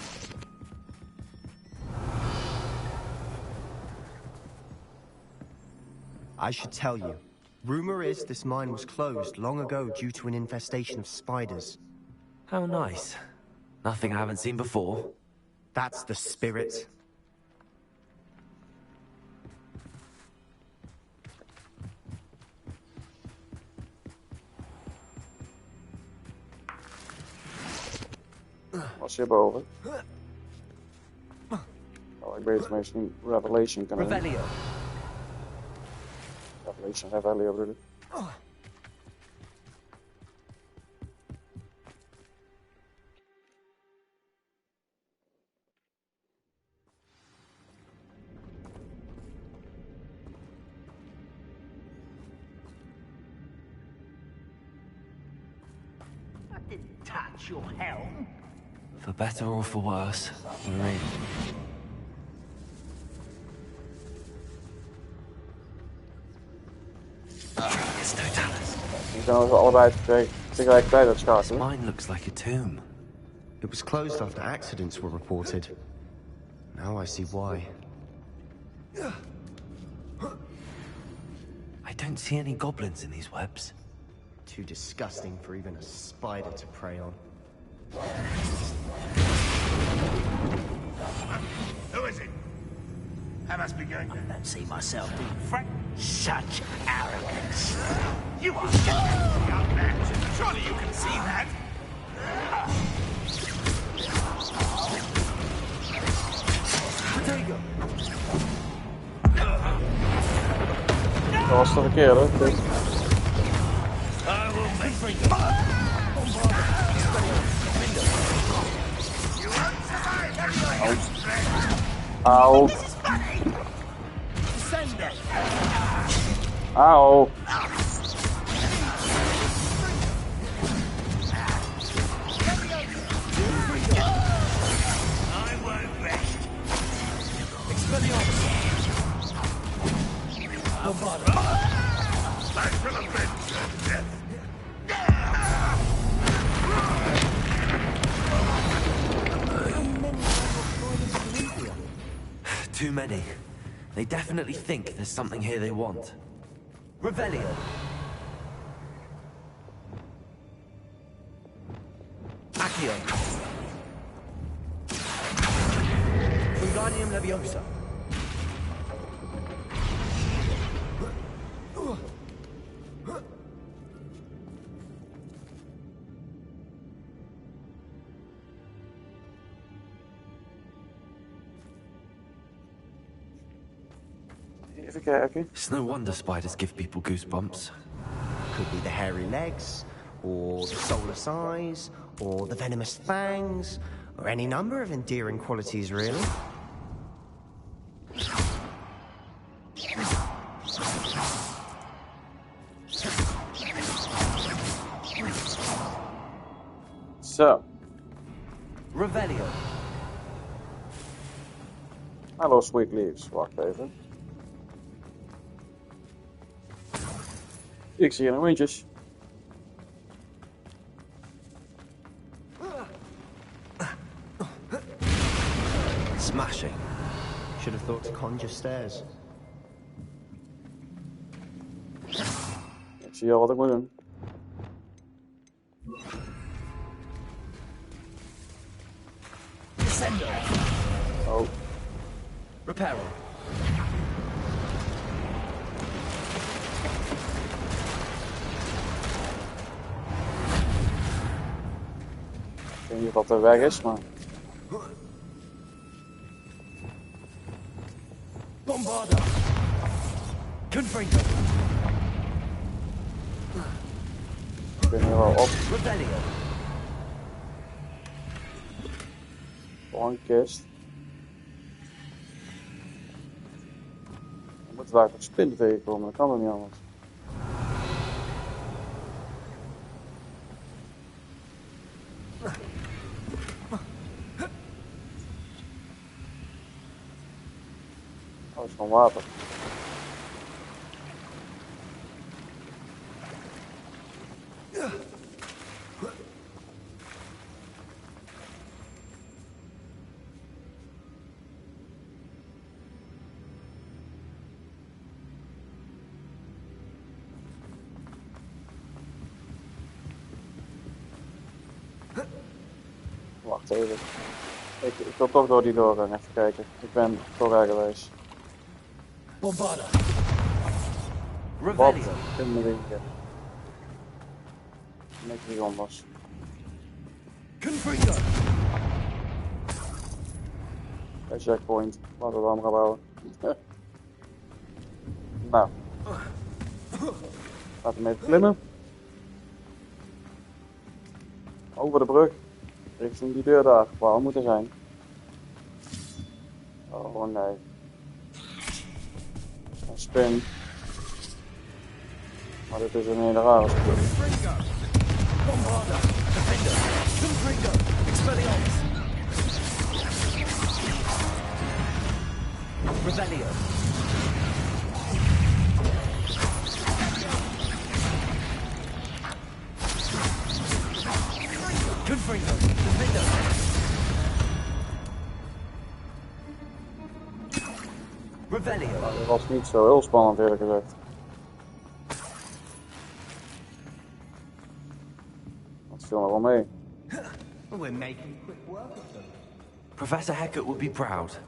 I should tell you. Rumor is this mine was closed long ago due to an infestation of spiders. How nice. Nothing I haven't seen before. That's the spirit. Was hierboven. Oh, ik weet misschien Revelation kan Revelio. Revelio bedoel ik. I didn't touch your helm. For better or for worse, we're in. It's no talent. Je kan ze allebei tegelijkertijd uitschakelen. This mine looks like a tomb. It was closed after accidents were reported. Now I see why. I don't see any goblins in these webs. Too disgusting for even a spider to prey on. Who is it? I must be going. I don't see myself being frank. Such arrogance. You are young man. Surely you can see that. Potato! Dat was de verkeerde. Dus. Auw. Auw. Too many. They definitely think there's something here they want. Revelio. Accio. Wingardium Leviosa. Even kijken. It's no wonder spiders give people goosebumps. Could be the hairy legs, or the soulless eyes, or the venomous fangs, or any number of endearing qualities, really. Zo. Revelio. Hallo Sweet Leaves. Wacht even. Ik zie hier nog windjes. Smashing. Should have thought to conjure stairs. Ik zie al wat ik moet doen. Descendo. Oh. Reparo. Ik weet niet wat de weg is, maar... Bombarda. Confringo. Ik ben hier wel op. Revelio. Voor een kist. Dan moeten we daar toch spinnen tegenkomen, dat kan toch niet anders. Oh, dat is van water. Wacht even. Ik wil toch door die doorgang even kijken. Ik ben toch eigenwijs. Bombarda. Wat Revelio. kunnen we hier? Niks bijzonders. Confringo. Een checkpoint. Laten we dan gaan bouwen. Nou. Laten we even klimmen. Over de brug. Richting die deur daar. Waar we moeten zijn. Oh nee. Een spin. Maar dit is een hele rare spin. Bombarda. Defender. Confringo. Expelliarmus. Revelio. Confringo. Defender. Revelio. Dat was niet zo heel spannend eerlijk gezegd. Dat viel nog wel mee. We're making quick work of them. Professor Hecat would be proud.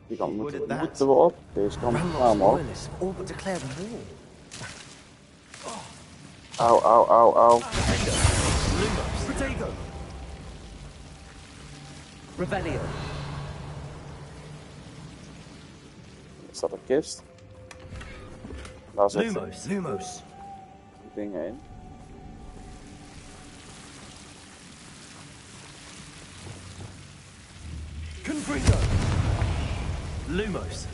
Die kant moeten we op. Deze kant omhoog. All but declare the war. Auw, auw, auw, auw. Protego. Revelio. Is dat een kist? Daar zitten Lumos. dingen in. Confringo. Lumos.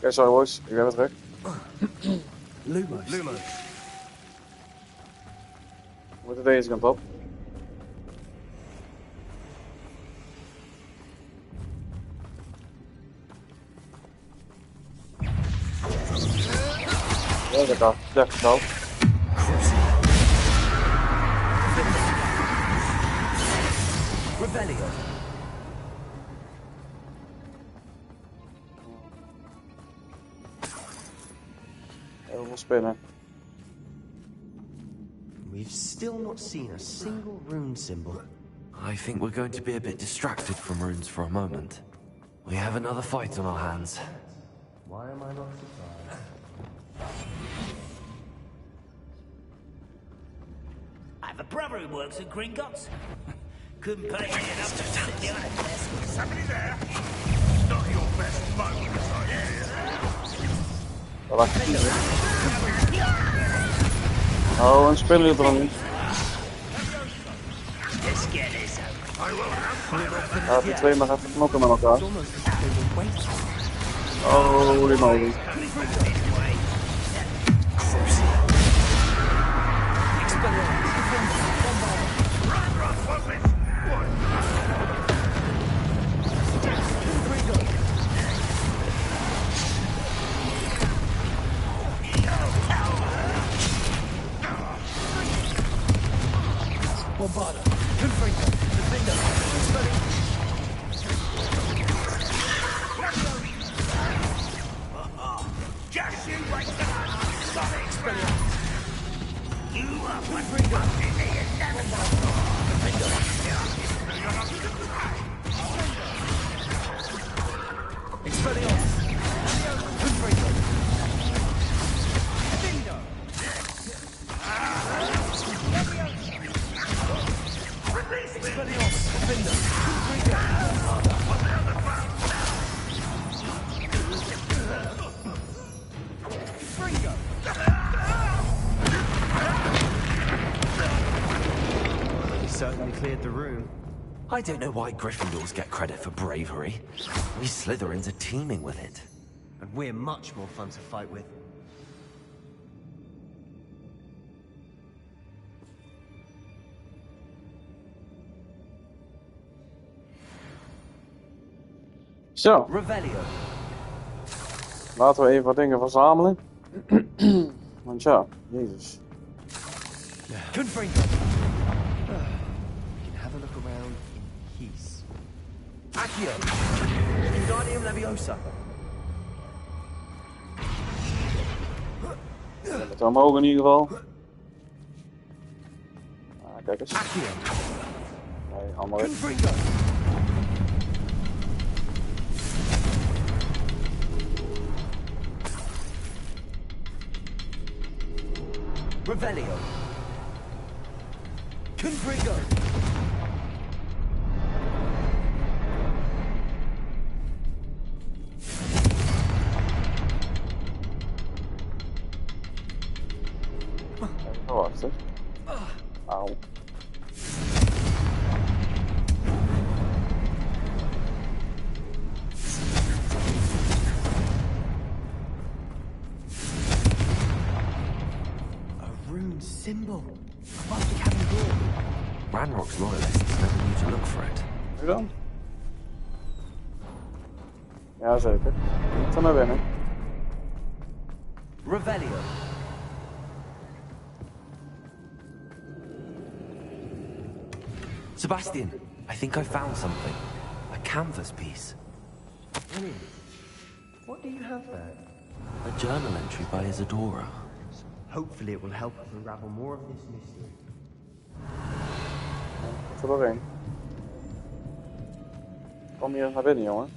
Oké, sorry boys, ik ben weer terug. Lumos. We moeten deze kant op. Ja, dat kan. Ja, nou. Rebellion. Heel veel spinnen. We've still not seen a single rune symbol. I think we're going to be a bit distracted from runes for a moment. We have another fight on our hands. Why am I not surprised? I have a brother who works at Gringotts. Couldn't pay me enough to sit behind a desk. Somebody there? Not your best moment, I hear. Oh, een spinner er dan niet. Let's get this over. Laten die twee maar even knokken met elkaar. Holy moly. Bombarda. Confringo. Defender. Expelling. Just you wait till I'm sorry. Expelling. You are Confringo. Expelliarmus. Confringo. Expelliarmus. Defender. Confringo. You certainly cleared the room. I don't know why Gryffindors get credit for bravery. We Slytherins are teeming with it. And we're much more fun to fight with. Zo. Revelio. Laten we even wat dingen verzamelen. Want ja, jezus. Confringo. We can have a look around in peace. Accio. Wingardium Leviosa. Met omhoog in ieder geval. Ah, kijk eens. Accio. Nee, allemaal weg. Confringo. Revelio. Confringo. Even wachten. Auw. Rune symbol above the cabin door. Ranrock's loyalists never knew to look for it. Nu dan? Jazeker. Niet naar binnen. Revelio. Sebastian, I think I found something. A canvas piece. Brilliant. What do you have there? A journal entry by Isadora. Hopefully it will help us unravel more of this mystery. Even doorheen. Kom hier naar binnen, jongen.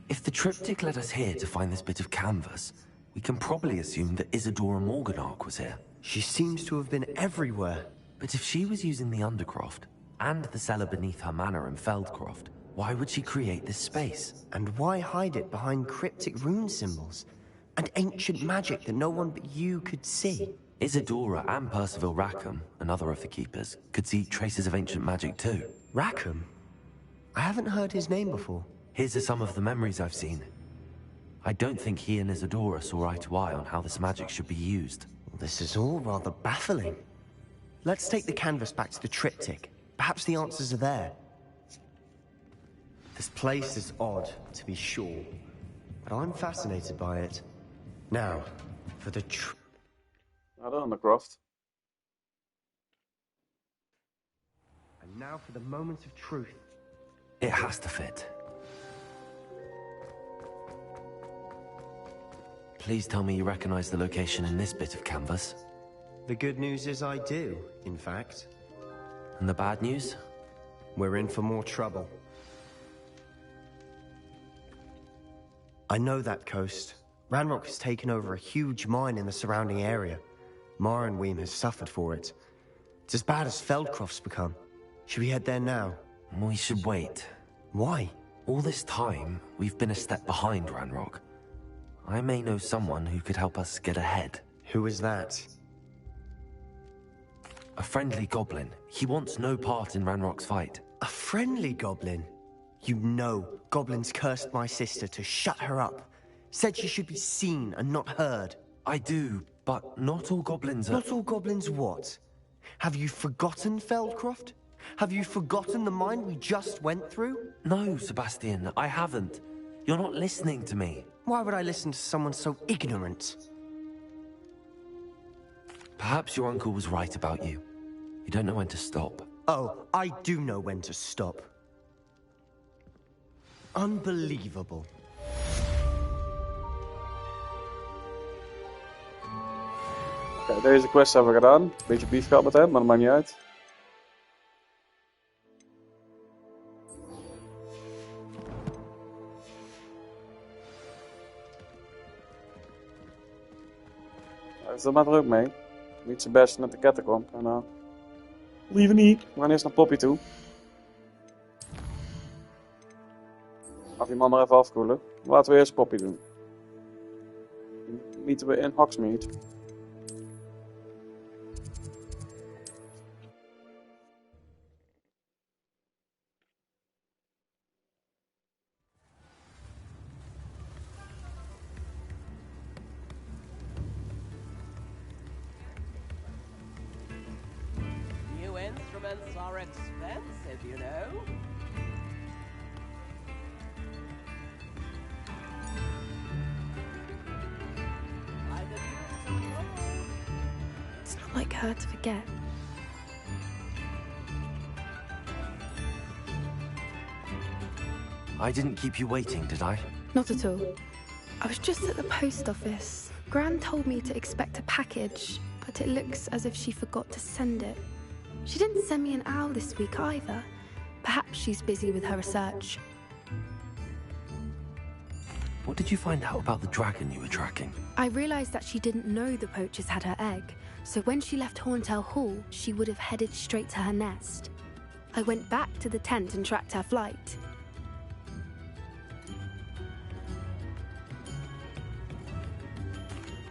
If the triptych led us here to find this bit of canvas, we can probably assume that Isadora Morganach was here. She seems to have been everywhere. But if she was using the Undercroft, and the cellar beneath her manor in Feldcroft, why would she create this space? And why hide it behind cryptic rune symbols? And ancient magic that no one but you could see? Isadora and Percival Rackham, another of the Keepers, could see traces of ancient magic too. Rackham? I haven't heard his name before. Here's some of the memories I've seen. I don't think he and Isadora saw eye to eye on how this magic should be used. This is all rather baffling. Let's take the canvas back to the triptych. Perhaps the answers are there. This place is odd, to be sure, but I'm fascinated by it. Now, for the on the croft. And now for the moment of truth. It has to fit. Please tell me you recognize the location in this bit of canvas. The good news is I do, in fact. And the bad news? We're in for more trouble. I know that coast. Ranrock has taken over a huge mine in the surrounding area. Marenweem has suffered for it. It's as bad as Feldcroft's become. Should we head there now? We should wait. Why? All this time, we've been a step behind Ranrock. I may know someone who could help us get ahead. Who is that? A friendly goblin. He wants no part in Ranrock's fight. A friendly goblin? You know, goblins cursed my sister to shut her up. Said she should be seen and not heard. I do, but not all goblins are... Not all goblins what? Have you forgotten Feldcroft? Have you forgotten the mine we just went through? No, Sebastian, I haven't. You're not listening to me. Why would I listen to someone so ignorant? Perhaps your uncle was right about you. You don't know when to stop. Oh, I do know when to stop. Unbelievable. Oké, deze quest hebben we gedaan. Beetje beef gehad met hem, maar dat maakt niet uit. Hij is er maar druk mee. Niet zijn best met de catacomb. En nou... Liever niet. We gaan eerst naar Poppy toe. Laat die man maar even afkoelen. Laten we eerst Poppy doen. Mieten we in Hogsmeade. New instruments are expensive, you know. It's not like her to forget. I didn't keep you waiting, did I? Not at all. I was just at the post office. Gran told me to expect a package, but it looks as if she forgot to send it. She didn't send me an owl this week either. Perhaps she's busy with her research. What did you find out about the dragon you were tracking? I realized that she didn't know the poachers had her egg, so when she left Horntail Hall, she would have headed straight to her nest. I went back to the tent and tracked her flight.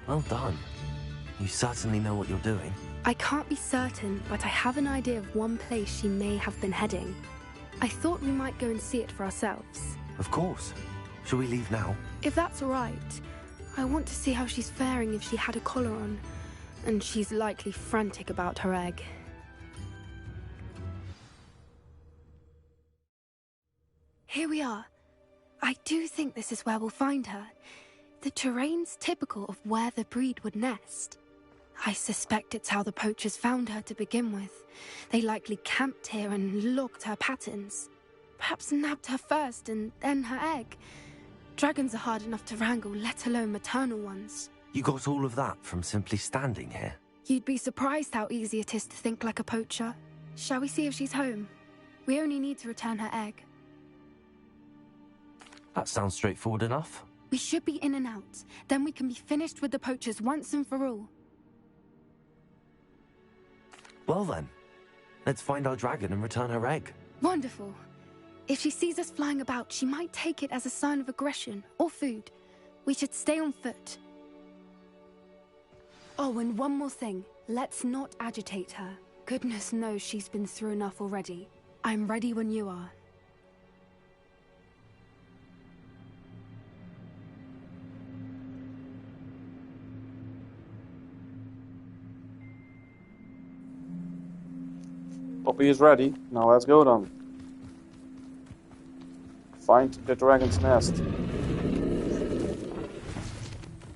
Well done. You certainly know what you're doing. I can't be certain, but I have an idea of one place she may have been heading. I thought we might go and see it for ourselves. Of course. Shall we leave now? If that's all right. I want to see how she's faring if she had a collar on. And she's likely frantic about her egg. Here we are. I do think this is where we'll find her. The terrain's typical of where the breed would nest. I suspect it's how the poachers found her to begin with. They likely camped here and logged her patterns. Perhaps nabbed her first and then her egg. Dragons are hard enough to wrangle, let alone maternal ones. You got all of that from simply standing here? You'd be surprised how easy it is to think like a poacher. Shall we see if she's home? We only need to return her egg. That sounds straightforward enough. We should be in and out. Then we can be finished with the poachers once and for all. Well then, let's find our dragon and return her egg. Wonderful. If she sees us flying about, she might take it as a sign of aggression or food. We should stay on foot. Oh, and one more thing. Let's not agitate her. Goodness knows she's been through enough already. I'm ready when you are. Poppy is ready. Now let's go then. Find the dragon's nest.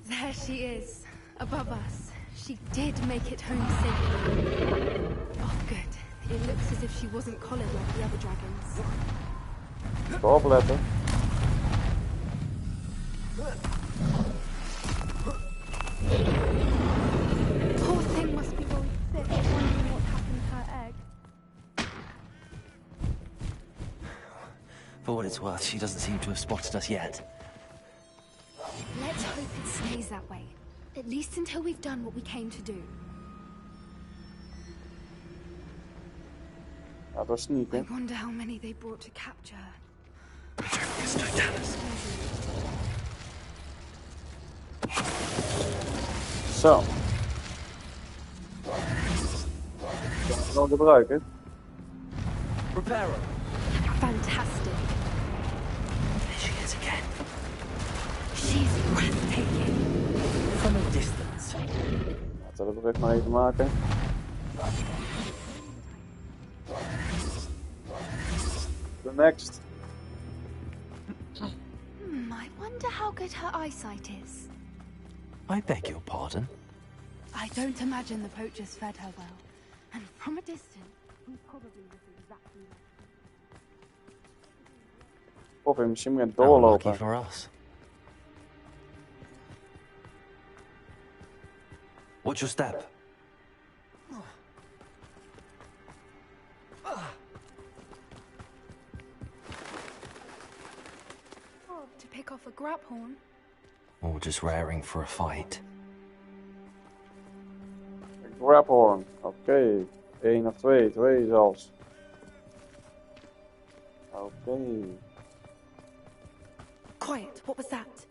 There she is, above us. She did make it home safely. Oh, good. It looks as if she wasn't collared like the other dragons. Opletten. Poor thing must be really sick, wondering what happened to her egg. For what it's worth, she doesn't seem to have spotted us yet. Let's hope it stays that way. At least until we've done what we came to do. Ja, door sneaken. I wonder how many they brought to capture her. Zo. Dat kan ik wel gebruiken. Reparo. Fantastic. There she is again. She's breathtaking. From a distance. Laten we de brug maar even maken. The next. I wonder how good her eyesight is. I beg your pardon? I don't imagine the poachers fed her well. And from a distance, we probably look exactly like Poppy, misschien moet je How doorlopen. lucky for us. Watch your step. to pick off a grab horn. Or just raring for a fight. Graphorn. Oké. 1 of 2. 2 zelfs. Oké. Quiet, what was that?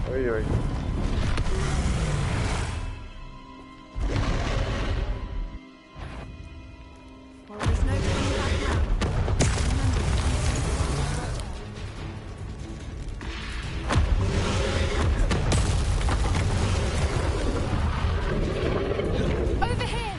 Oei, oei. Well, there's no turning back now. Over here!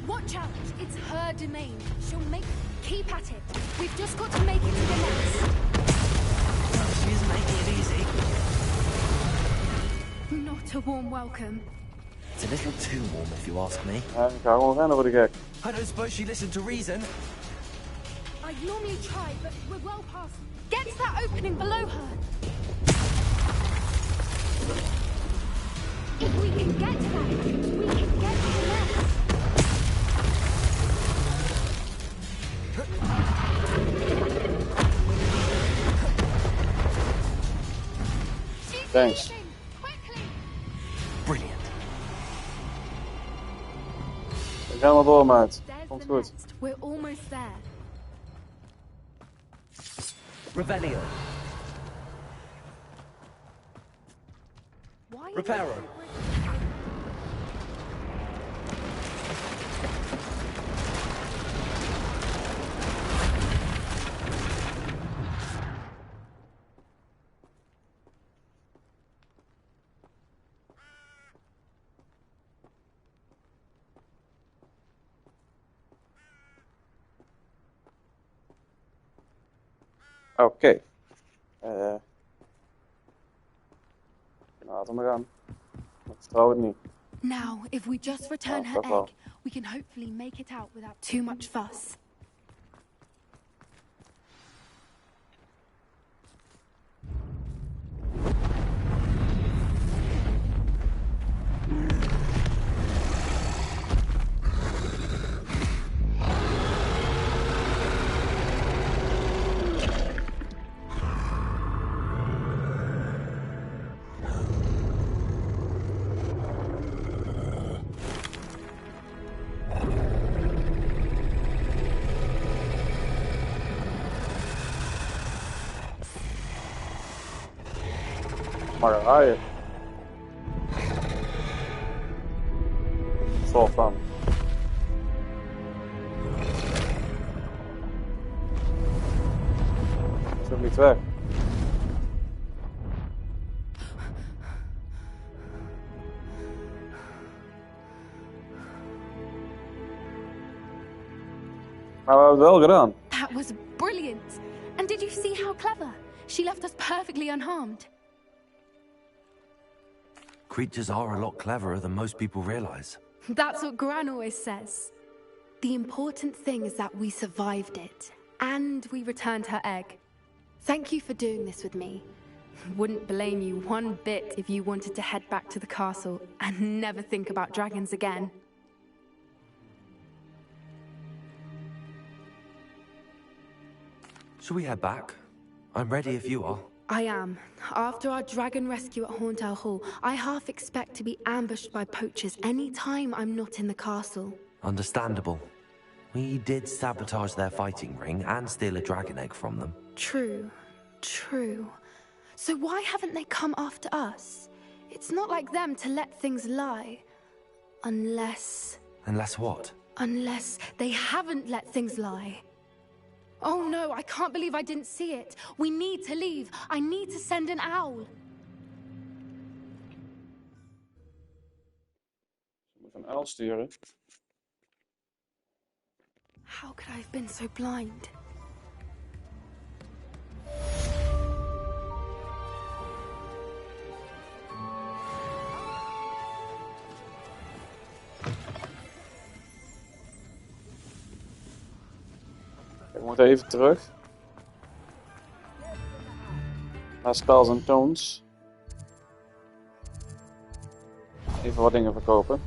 Watch out! It's her domain. She'll make... Keep at it. We've just got to make it to the nest. She isn't making it easy. Not a warm welcome. It's a little too warm if you ask me. Ik ga gewoon rennen voor de gek. I don't suppose she listened to reason. I'd normally try, but we're well past... Get to that opening below her! If we can get to that, we can get to the nest. She's Thanks. leaving! Quickly! Brilliant. Ik ga maar door, maat. There's Komt the goed. nest. We're almost there. Revelio. Why Reparo. Oké. Laten we gaan. Ik vertrouw het niet. Now, if we just return Oh, her dat wel. egg, we can hopefully make it out without too much fuss. Maar ga je. voorkwam. Zo niet weg. Maar we hebben het wel gedaan. That was brilliant. And did you see how clever? She left us perfectly unharmed. Creatures are a lot cleverer than most people realize. That's what Gran always says. The important thing is that we survived it. And we returned her egg. Thank you for doing this with me. Wouldn't blame you one bit if you wanted to head back to the castle and never think about dragons again. Shall we head back? I'm ready if you are. I am. After our dragon rescue at Hauntow Hall, I half expect to be ambushed by poachers any time I'm not in the castle. Understandable. We did sabotage their fighting ring and steal a dragon egg from them. True. True. So why haven't they come after us? It's not like them to let things lie. Unless... Unless what? Unless they haven't let things lie. Oh no, I can't believe I didn't see it. We need to leave. I need to send an owl. Moet een uil sturen. How could I have been so blind? Ik moet even terug. Naar Spells and Tones. Even wat dingen verkopen.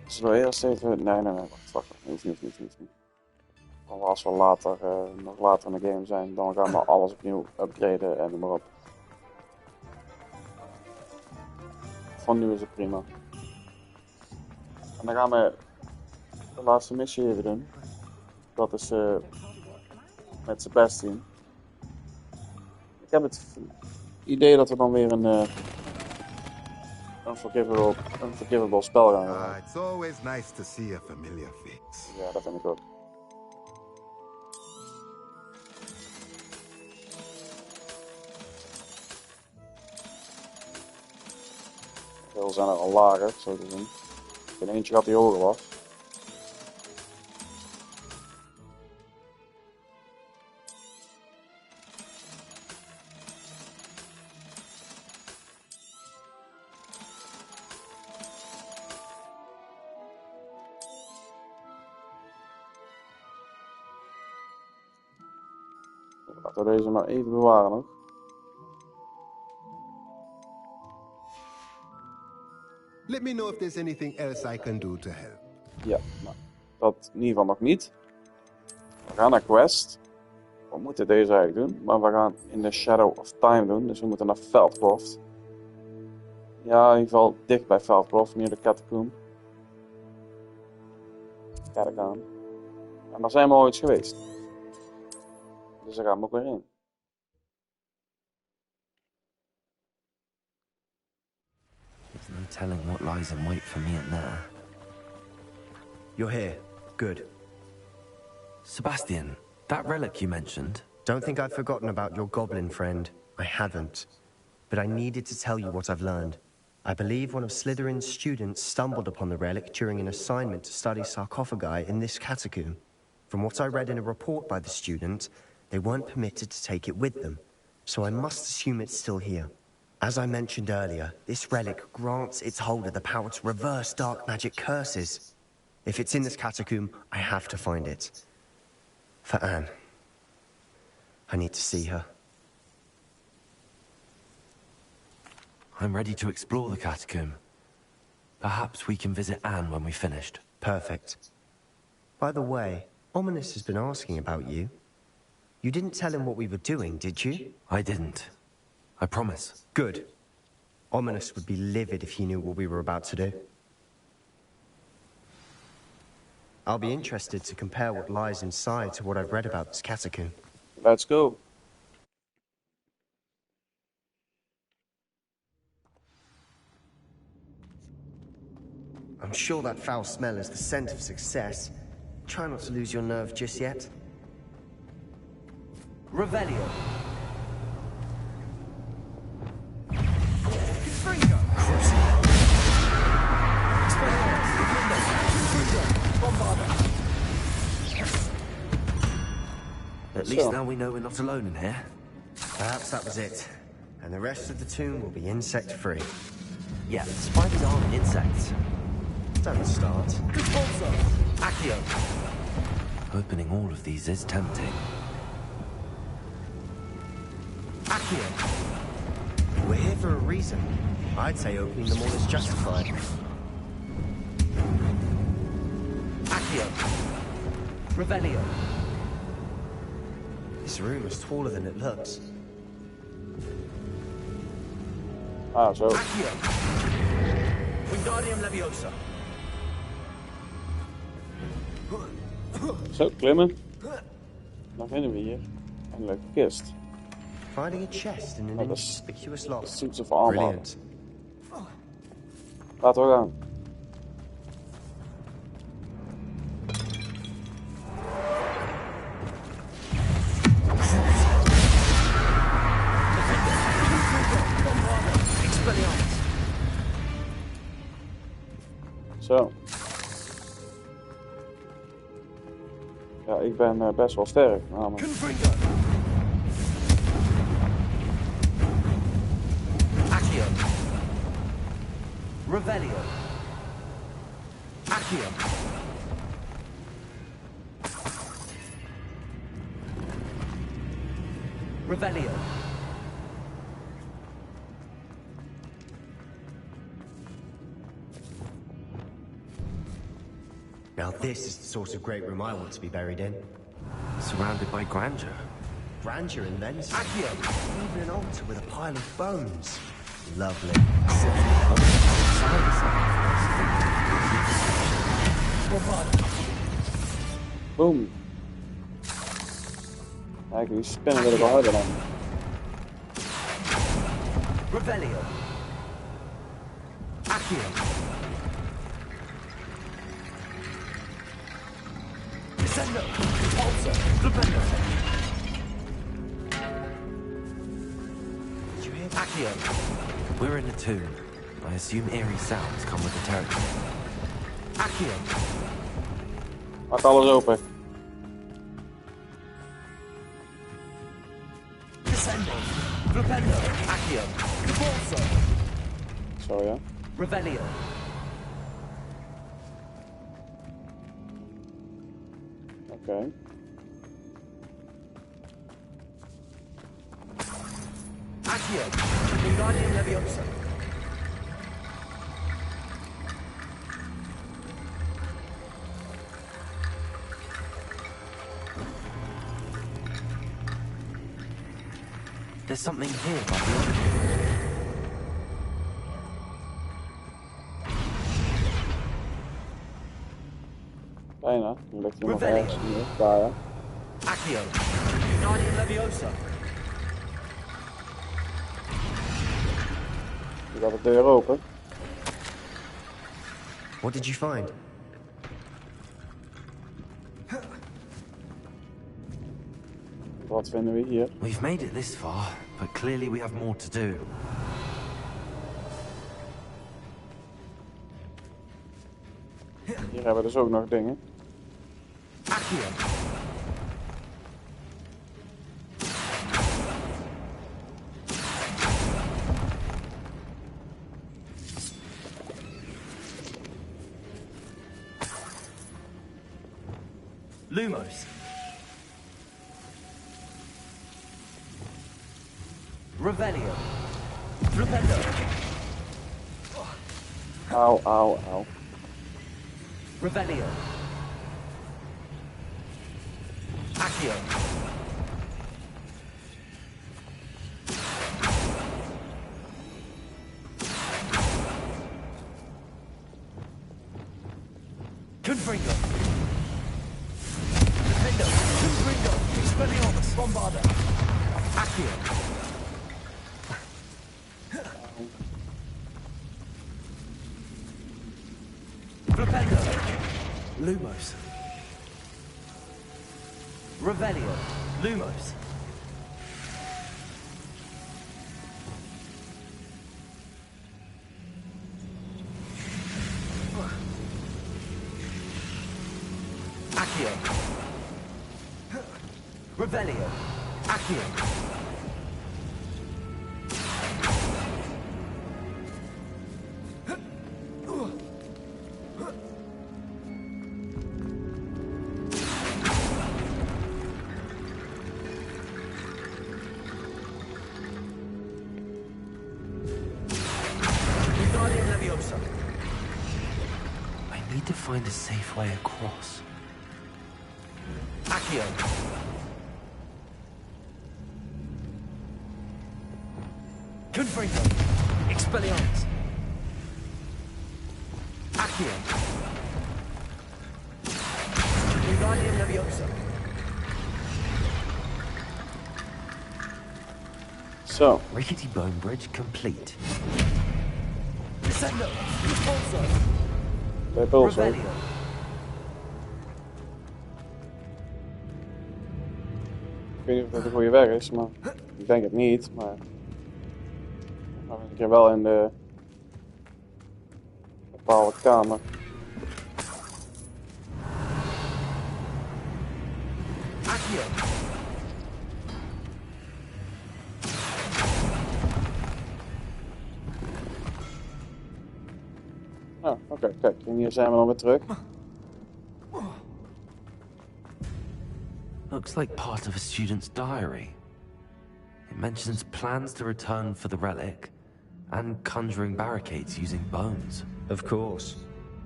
Zullen we eerst even... Nee, wacht. Hoeft niet. Als we later, nog later in de game zijn, dan gaan we alles opnieuw upgraden en noem maar op. Van nu is het prima. En dan gaan we de laatste missie even doen. Dat is met Sebastian. Ik heb het idee dat we dan weer een unforgivable spel gaan hebben. It's always nice to see a familiar face. Ja, dat vind ik ook. Veel zijn er al lager, zo te zien. Ik heb eentje gehad die hoger was. Laten we deze maar even bewaren nog. Let me know if there's anything else I can do to help. Ja, nou, dat in ieder geval nog niet. We gaan naar Quest. We moeten deze eigenlijk doen, maar we gaan in de Shadow of Time doen, dus we moeten naar Feldcroft. Ja, in ieder geval dicht bij Feldcroft, near de Catacomb. Kijk aan. En daar zijn we ooit geweest. Dus daar gaan we ook weer in. There's no telling what lies in wait for me in there. You're here. Good. Sebastian, that relic you mentioned. Don't think I've forgotten about your goblin friend. I haven't. But I needed to tell you what I've learned. I believe one of Slytherin's students stumbled upon the relic during an assignment to study sarcophagi in this catacomb. From what I read in a report by the student, they weren't permitted to take it with them, so I must assume it's still here. As I mentioned earlier, this relic grants its holder the power to reverse dark magic curses. If it's in this catacomb, I have to find it. For Anne. I need to see her. I'm ready to explore the catacomb. Perhaps we can visit Anne when we've finished. Perfect. By the way, Ominous has been asking about you. You didn't tell him what we were doing, did you? I didn't. I promise. Good. Ominous would be livid if he knew what we were about to do. I'll be interested to compare what lies inside to what I've read about this catacomb. Let's go. I'm sure that foul smell is the scent of success. Try not to lose your nerve just yet. Revelio. At least now we know we're not alone in here. Perhaps that was it. And the rest of the tomb will be insect-free. Yeah, spiders aren't insects. Don't start. Accio. Opening all of these is tempting. Accio. We're here for a reason. I'd say opening them all is justified. Accio. Revelio. This room is taller than it looks. Ah, zo. Wingardium Leviosa. Zo, klimmen. Dan vinden we hier een leuke kist. Finding a chest in an inconspicuous lock. Dat zoekt ze voor allemaal. Brilliant. Laten we gaan. Zo. Ja, ik ben best wel sterk, namelijk. Accio. Revelio. Accio. Revelio. Now this is the sort of great room I want to be buried in. Surrounded by grandeur. Grandeur and then some. Even an altar with a pile of bones. Lovely. Boom. Kijk, die spinnen wil ik wel harder dan. Revelio. Accio. Descendo. Repulsor. Flipendo. Did you hear that? Accio. We're in a tomb. I assume eerie sounds come with the territory. Accio. Maak alles open. Descendo. Flipendo. Accio. Repulsor. Zo ja. Revelio. Oké. Accio. Wingardium Leviosa. There's something here, Bobby. Bijna. Dan ligt hij nog ergens hier. Daar ja. Accio. Wingardium Leviosa. Je gaat de deur open. What did you find? Wat vinden we hier? We've made it this far, but clearly we have more to do. Hier hebben we dus ook nog dingen. Accio. Lumos. Revelio. Flipendo. Auw, auw, auw. Revelio. Accio. Confringo. Defendo. Confringo. Expelliarmus. Bombarda. Accio. Lumos. Revelio. Lumos. Accio. Revelio. Accio. I need to find a safe way across. Accio. Confringo. Expelliarmus. Accio. Wingardium Leviosa. So. Rickety bone bridge complete. They both zo. Ik weet niet of dat de goede weg is, maar ik denk het niet. Maar een keer wel in de bepaalde kamer. Oh, oké, kijk, en hier zijn we dan weer terug. Looks like part of a student's diary. It mentions plans to return for the relic and conjuring barricades using bones. Of course.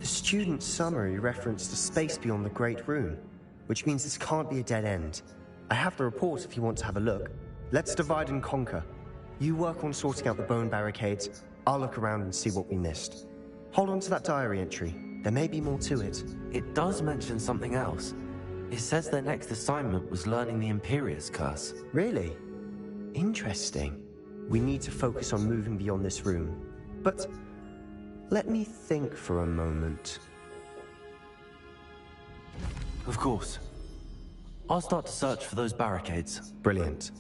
The student's summary referenced a space beyond the Great Room, which means this can't be a dead end. I have the report if you want to have a look. Let's divide and conquer. You work on sorting out the bone barricades. I'll look around and see what we missed. Hold on to that diary entry. There may be more to it. It does mention something else. It says their next assignment was learning the Imperius curse. Really? Interesting. We need to focus on moving beyond this room. But let me think for a moment. Of course. I'll start to search for those barricades. Brilliant.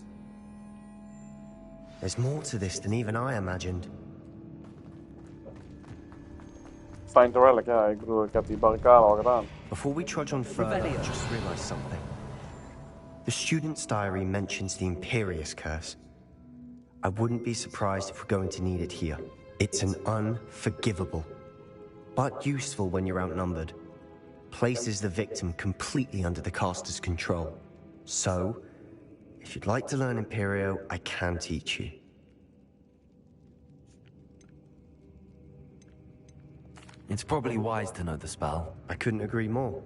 There's more to this than even I imagined. Find the relic, ja, ik bedoel, ik heb die barricade al gedaan. Before we trudge on further, I just realized something. The student's diary mentions the Imperius curse. I wouldn't be surprised if we're going to need it here. It's an unforgivable, but useful when you're outnumbered. Places the victim completely under the caster's control. So, if you'd like to learn Imperio, I can teach you. It's probably wise to know the spell. I couldn't agree more.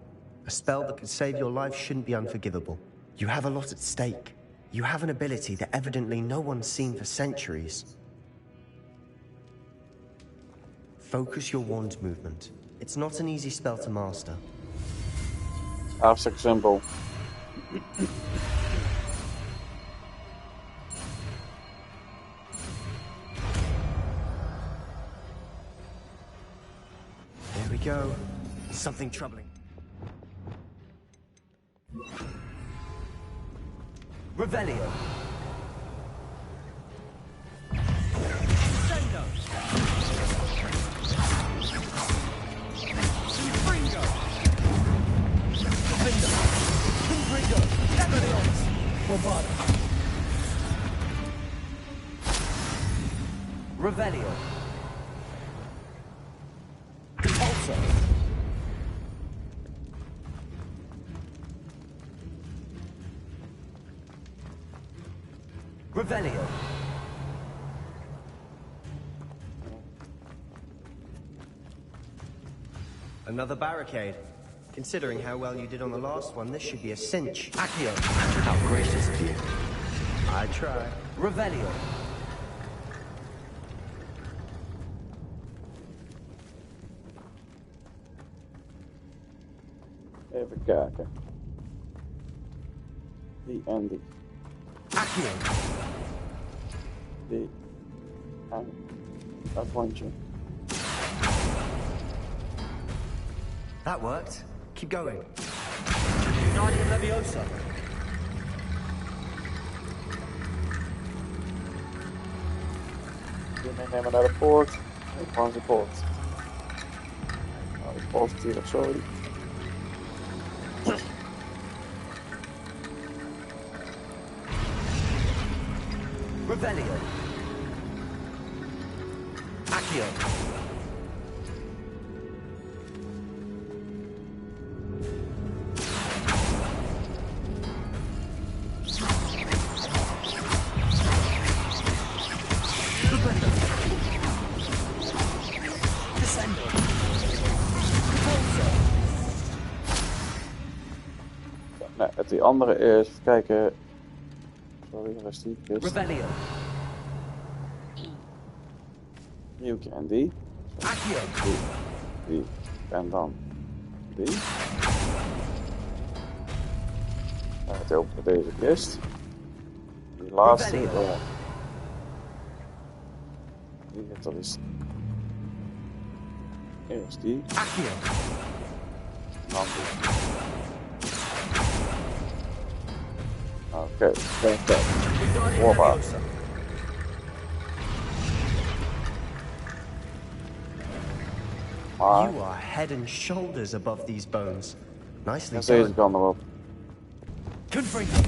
A spell that could save your life shouldn't be unforgivable. You have a lot at stake. You have an ability that evidently no one's seen for centuries. Focus your wand movement. It's not an easy spell to master. Hartstikke simpel. There we go. Something troubling. Revelio. Revelio. Compulso. Revelio. Another barricade. Considering how well you did on the last one, this should be a cinch. Accio. How gracious of you. I try. Revelio. Even kijken. Die en die. Accio. Die en dat rondje. That worked. keep going. Guardian Leviosa. Die meenemen naar de poort. En gewoon de poort. Nou, is positief, sorry. Revelio. Accio. Nee, die andere is, even kijken. Sorry, waar is die? Revelio. Ryuki en die. Accio. Die. En dan die. En het openen deze kist. Die laatste. Dat is. Eerst die. Accio. Dan die. Oké, hoppa. You are head and shoulders above these bones. Nicely done. Deze kan erop. Confringo.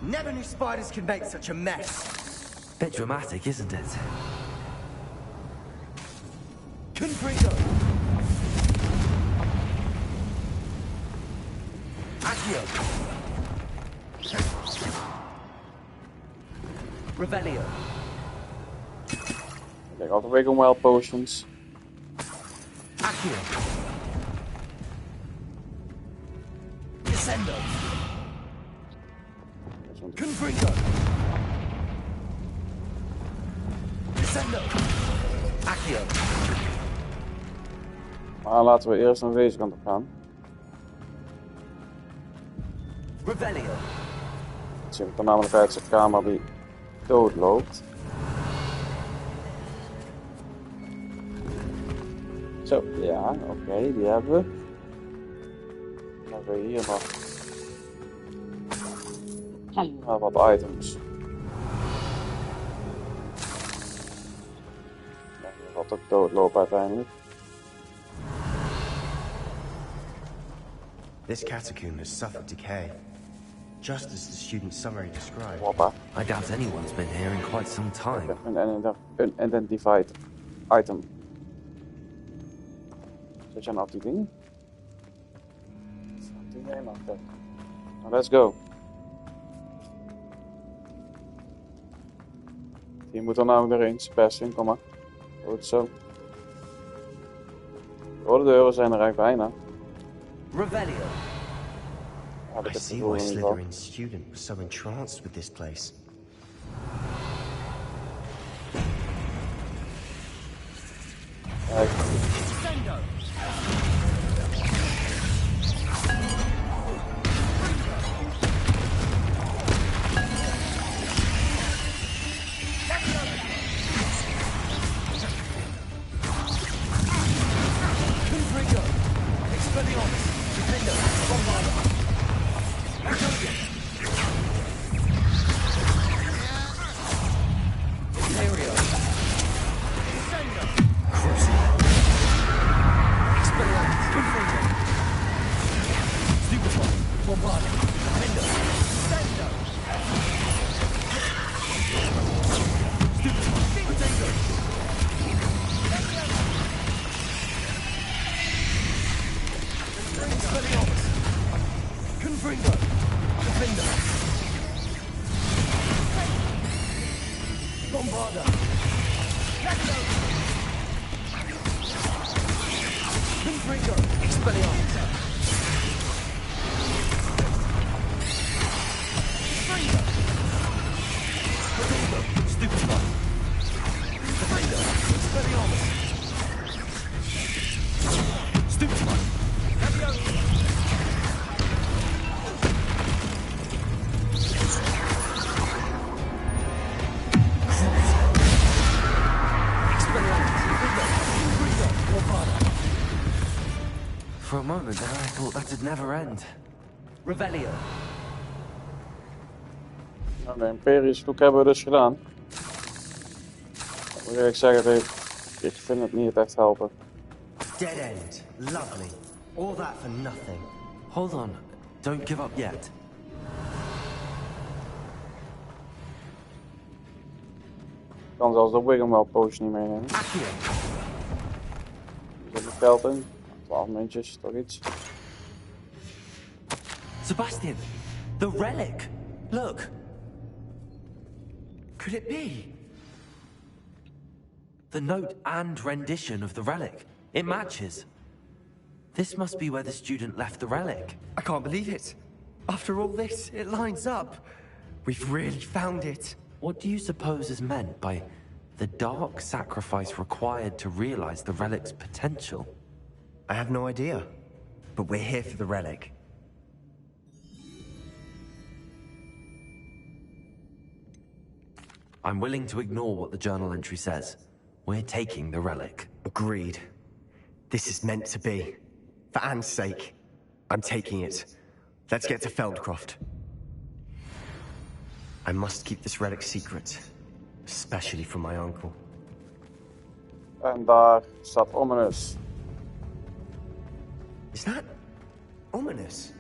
Never knew spiders could make such a mess. Bit dramatic, isn't it? Confringo. Accio. Revelio. They got the Wiggle Well potions. Accio. Descendo. Confringo. Descendo. Accio. Maar laten we eerst naar deze kant op gaan. Revelio. Dan zie ik er namelijk uit zijn kamer die doodloopt. Zo, ja, oké, die hebben we. Dan hebben we hier nog wat items. Ja, die gaat ook doodlopen uiteindelijk. This catacomb has suffered decay, just as the student summary described. Hoppa. I doubt anyone's been here in quite some time. Een unidentified item. Zet je nou op die ding? Nou, let's go. Hier moet er namelijk erin. Sebastian, kom maar. Goed zo. De deuren zijn er eigenlijk bijna. Revelio. I see why Slytherin's student was so entranced with this place. For a moment there, I thought that'd never end. Revelio. Nou, de imperiusvloek hebben we dus gedaan. Ik moet eerlijk zeggen, ik vind het niet echt helpen. Dead end. Lovely. All that for nothing. Hold on. Don't give up yet. Ik kan zelfs de Wiggle potion niet meenemen. Er zit nog geld in. 12 muntjes, toch iets. Sebastian! The relic! Look! Could it be? The note and rendition of the relic. It matches. This must be where the student left the relic. I can't believe it. After all this, it lines up. We've really found it. What do you suppose is meant by the dark sacrifice required to realize the relic's potential? I have no idea. But we're here for the relic. I'm willing to ignore what the journal entry says. We're taking the relic. Agreed. This is meant to be. For Anne's sake. I'm taking it. Let's get to Feldcroft. I must keep this relic secret. Especially from my uncle. En daar staat ominous. Is that ominous?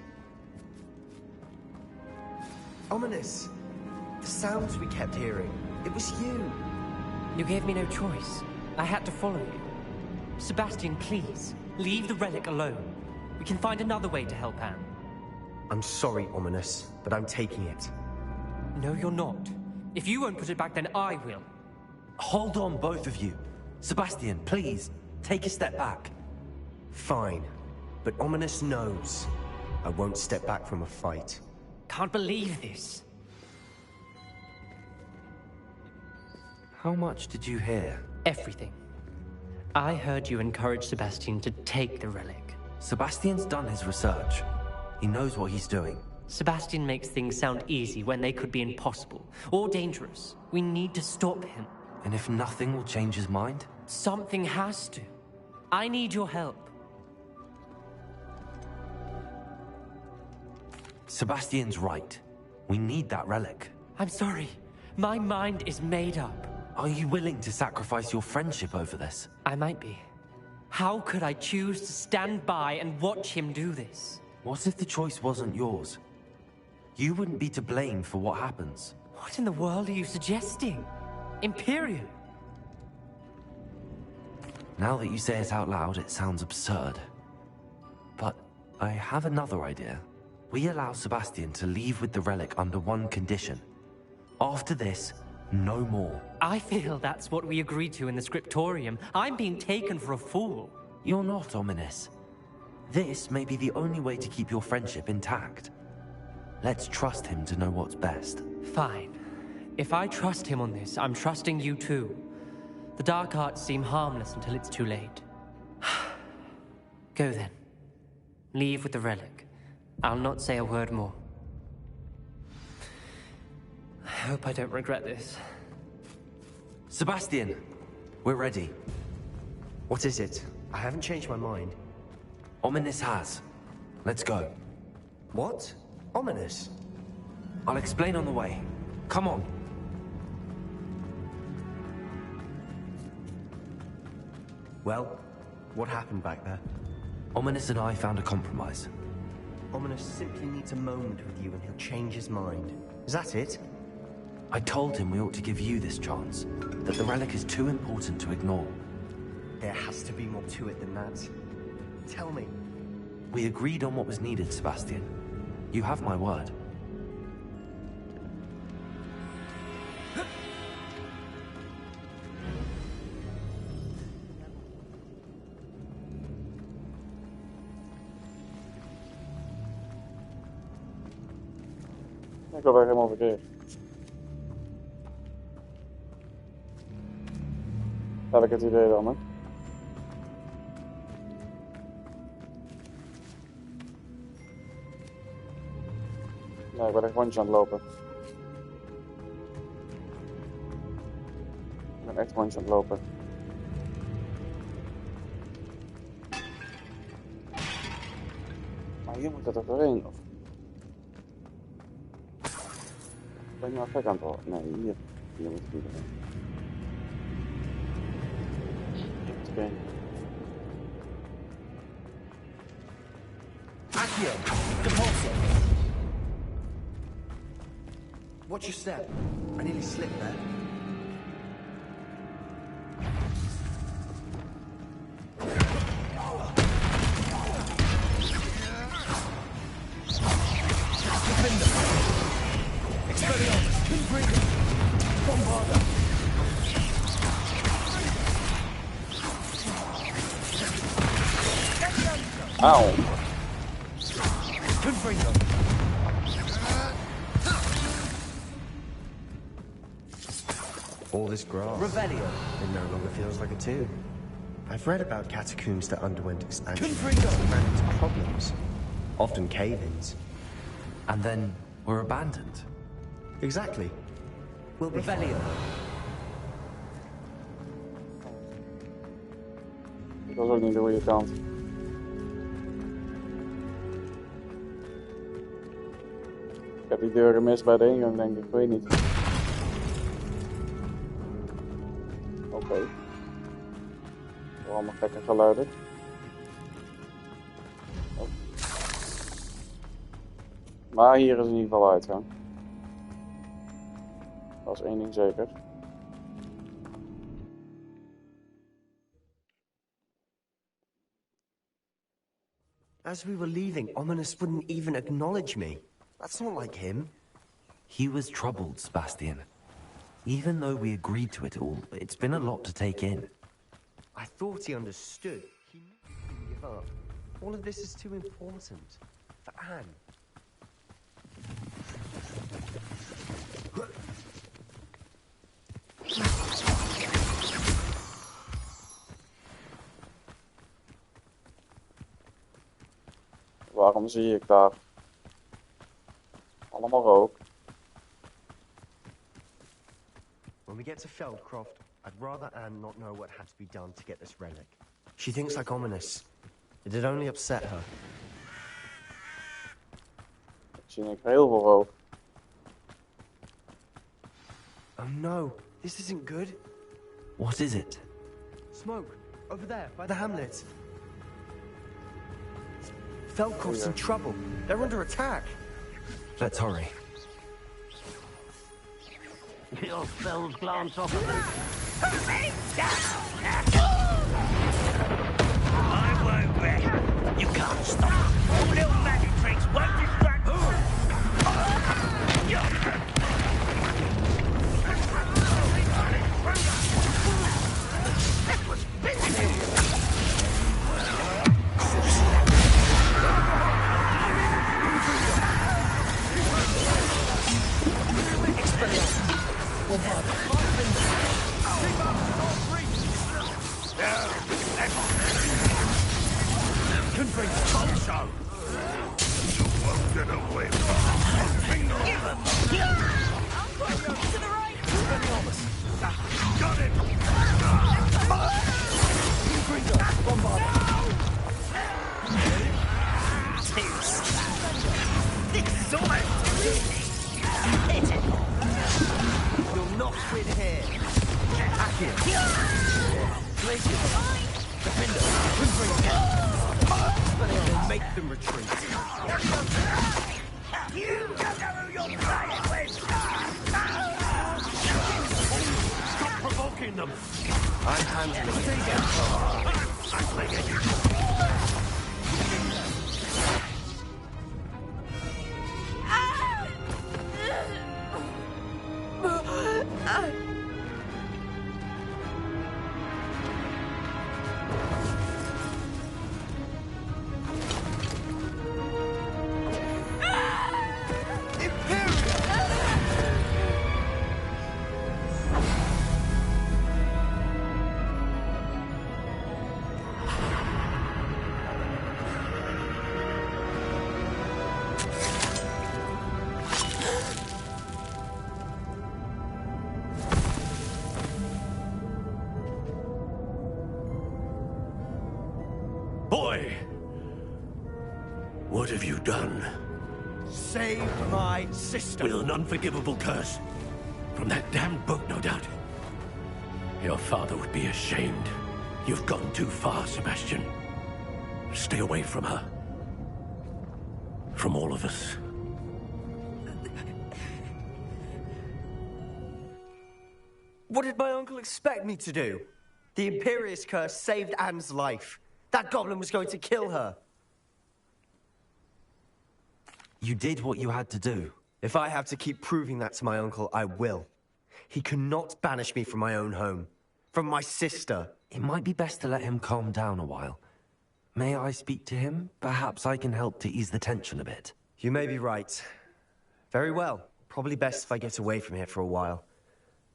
Ominous. The sounds we kept hearing. It was you. You gave me no choice. I had to follow you. Sebastian, please, leave the relic alone. We can find another way to help Anne. I'm sorry, Ominous, but I'm taking it. No, you're not. If you won't put it back, then I will. Hold on, both of you. Sebastian, please, take a step back. Fine, but Ominous knows. I won't step back from a fight. Can't believe this. How much did you hear? Everything. I heard you encourage Sebastian to take the relic. Sebastian's done his research. He knows what he's doing. Sebastian makes things sound easy when they could be impossible or dangerous. We need to stop him. And if nothing will change his mind? Something has to. I need your help. Sebastian's right. We need that relic. I'm sorry. My mind is made up. Are you willing to sacrifice your friendship over this? I might be. How could I choose to stand by and watch him do this? What if the choice wasn't yours? You wouldn't be to blame for what happens. What in the world are you suggesting? Imperial? Now that you say it out loud, it sounds absurd. But I have another idea. We allow Sebastian to leave with the relic under one condition. After this, no more. I feel that's what we agreed to in the scriptorium. I'm being taken for a fool. You're not, Ominous. This may be the only way to keep your friendship intact. Let's trust him to know what's best. Fine. If I trust him on this, I'm trusting you too. The dark arts seem harmless until it's too late. Go then. Leave with the relic. I'll not say a word more. I hope I don't regret this. Sebastian, we're ready. What is it? I haven't changed my mind. Ominous has. Let's go. What? Ominous? I'll explain on the way. Come on. Well, what happened back there? Ominous and I found a compromise. Ominous simply needs a moment with you and he'll change his mind. Is that it? I told him we ought to give you this chance, that the relic is too important to ignore. There has to be more to it than that. Tell me. We agreed on what was needed, Sebastian. You have my word. Ik wil weer helemaal verkeerd. Heb ik het idee dan, hè? Nee, ik ben echt rondjes aan het lopen. Ik ben echt rondjes aan het lopen. Maar hier moet het er doorheen, of? Ben je nou gek aan het worden? Nee, hier. Hier moet het niet doorheen. Hier moet het doorheen. Accio! Compulso! Watch your step. I nearly slipped there. Ow. All this grass. Revelio. It no longer feels like a tomb. I've read about catacombs that underwent expansion and Confringo. ran into problems. Often cave-ins. And then were abandoned. Exactly. We'll be Revelio. Dat was ook niet de goede kant. Ik heb die deur gemist bij de ingang, denk ik. Ik weet niet. Oké. Allemaal gekke geluiden. Oh. Maar hier is in ieder geval uitgang. Dat is één ding zeker. As we were leaving, Ominous wouldn't even acknowledge me. That's not like him. He was troubled, Sebastian. Even though we agreed to it all, it's been a lot to take in. I thought he understood. He couldn't give up. All of this is too important. For Anne. Waarom zie ik daar allemaal rook? When we get to Feldcroft, I'd rather Anne not know what had to be done to get this relic. She thinks like Ominous. It'd only upset her. Ik zie heel veel rook. Oh no, this isn't good. What is it? Smoke, over there, by the hamlet. Feldcroft's in trouble. They're under attack. Let's hurry. Your spells glance off of them. I won't bet. You can't stop. All little magic tricks won't distract. That was business. Make then retreat. You don't know who you're playing with! Stop provoking them! I'm handling it. Boy! What have you done? Save my sister. With an unforgivable curse. From that damned book, no doubt. Your father would be ashamed. You've gone too far, Sebastian. Stay away from her. From all of us. What did my uncle expect me to do? The Imperius curse saved Anne's life. That goblin was going to kill her. You did what you had to do. If I have to keep proving that to my uncle, I will. He cannot banish me from my own home. From my sister. It might be best to let him calm down a while. May I speak to him? Perhaps I can help to ease the tension a bit. You may be right. Very well. Probably best if I get away from here for a while.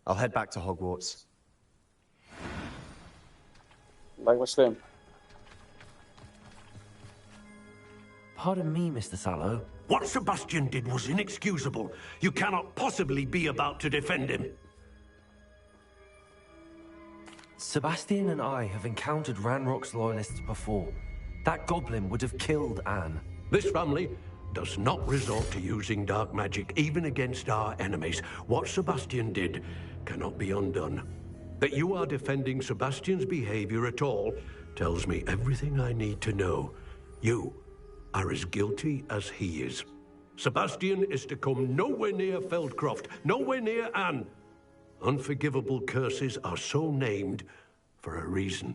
I'll head back to Hogwarts. Lijkt me slim. Pardon me, Mr. Sallow. What Sebastian did was inexcusable. You cannot possibly be about to defend him. Sebastian and I have encountered Ranrock's loyalists before. That goblin would have killed Anne. This family does not resort to using dark magic even against our enemies. What Sebastian did cannot be undone. That you are defending Sebastian's behavior at all tells me everything I need to know. You are as guilty as he is. Sebastian is to come nowhere near Feldcroft, nowhere near Anne. Unforgivable curses are so named for a reason.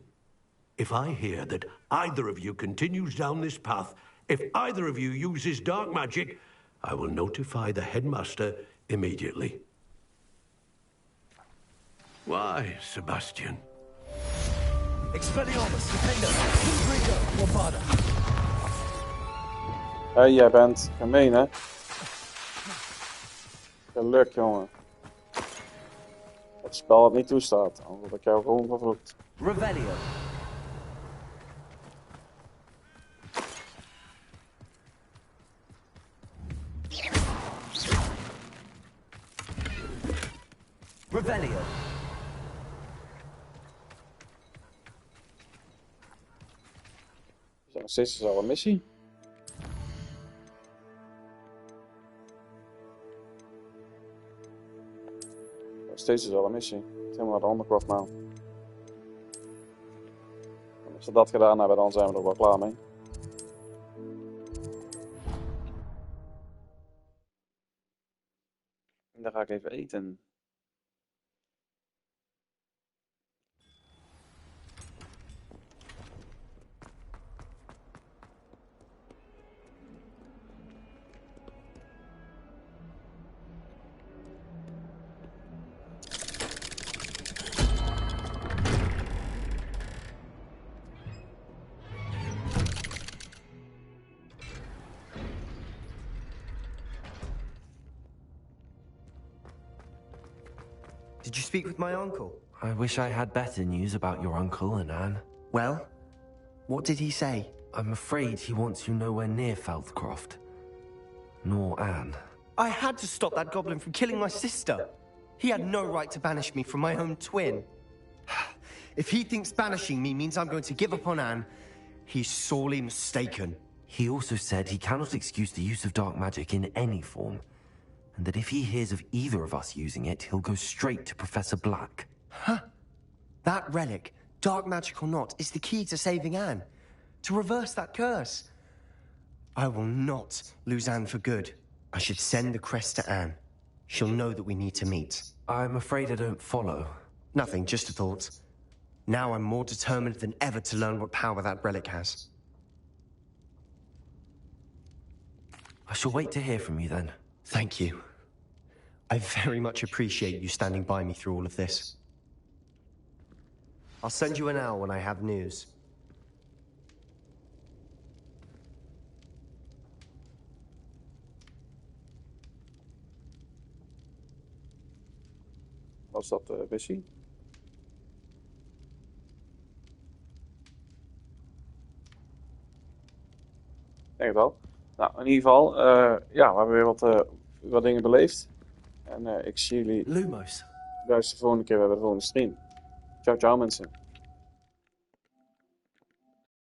If I hear that either of you continues down this path, if either of you uses dark magic, I will notify the headmaster immediately. Why, Sebastian? Expelliarmus, Defender, Intrigo, Lombarda. Hé, jij bent gemeen, hè? Geluk, jongen. Het spel het niet toestaat, anders had ik jou gewoon vervloekt. Revelio. Revelio. We zijn nog steeds dezelfde missie. Steeds dezelfde missie. Helemaal naar de Undercroft nou. En als we dat gedaan hebben, dan zijn we er wel klaar mee. En dan ga ik even eten. Did you speak with my uncle? I wish I had better news about your uncle and Anne. Well, what did he say? I'm afraid he wants you nowhere near Feldcroft. Nor Anne. I had to stop that goblin from killing my sister. He had no right to banish me from my own twin. If he thinks banishing me means I'm going to give up on Anne, he's sorely mistaken. He also said he cannot excuse the use of dark magic in any form. And that if he hears of either of us using it, he'll go straight to Professor Black. Huh? That relic, dark magic or not, is the key to saving Anne. To reverse that curse. I will not lose Anne for good. I should send the crest to Anne. She'll know that we need to meet. I'm afraid I don't follow. Nothing, just a thought. Now I'm more determined than ever to learn what power that relic has. I shall wait to hear from you then. Thank you. I very much appreciate you standing by me through all of this. I'll send you an owl when I have news. Was dat de missie? Denk het wel. Nou, in ieder geval, ja, we hebben weer wat dingen beleefd. En ik zie jullie Lumos. juist de volgende keer bij de volgende stream. Ciao, ciao mensen.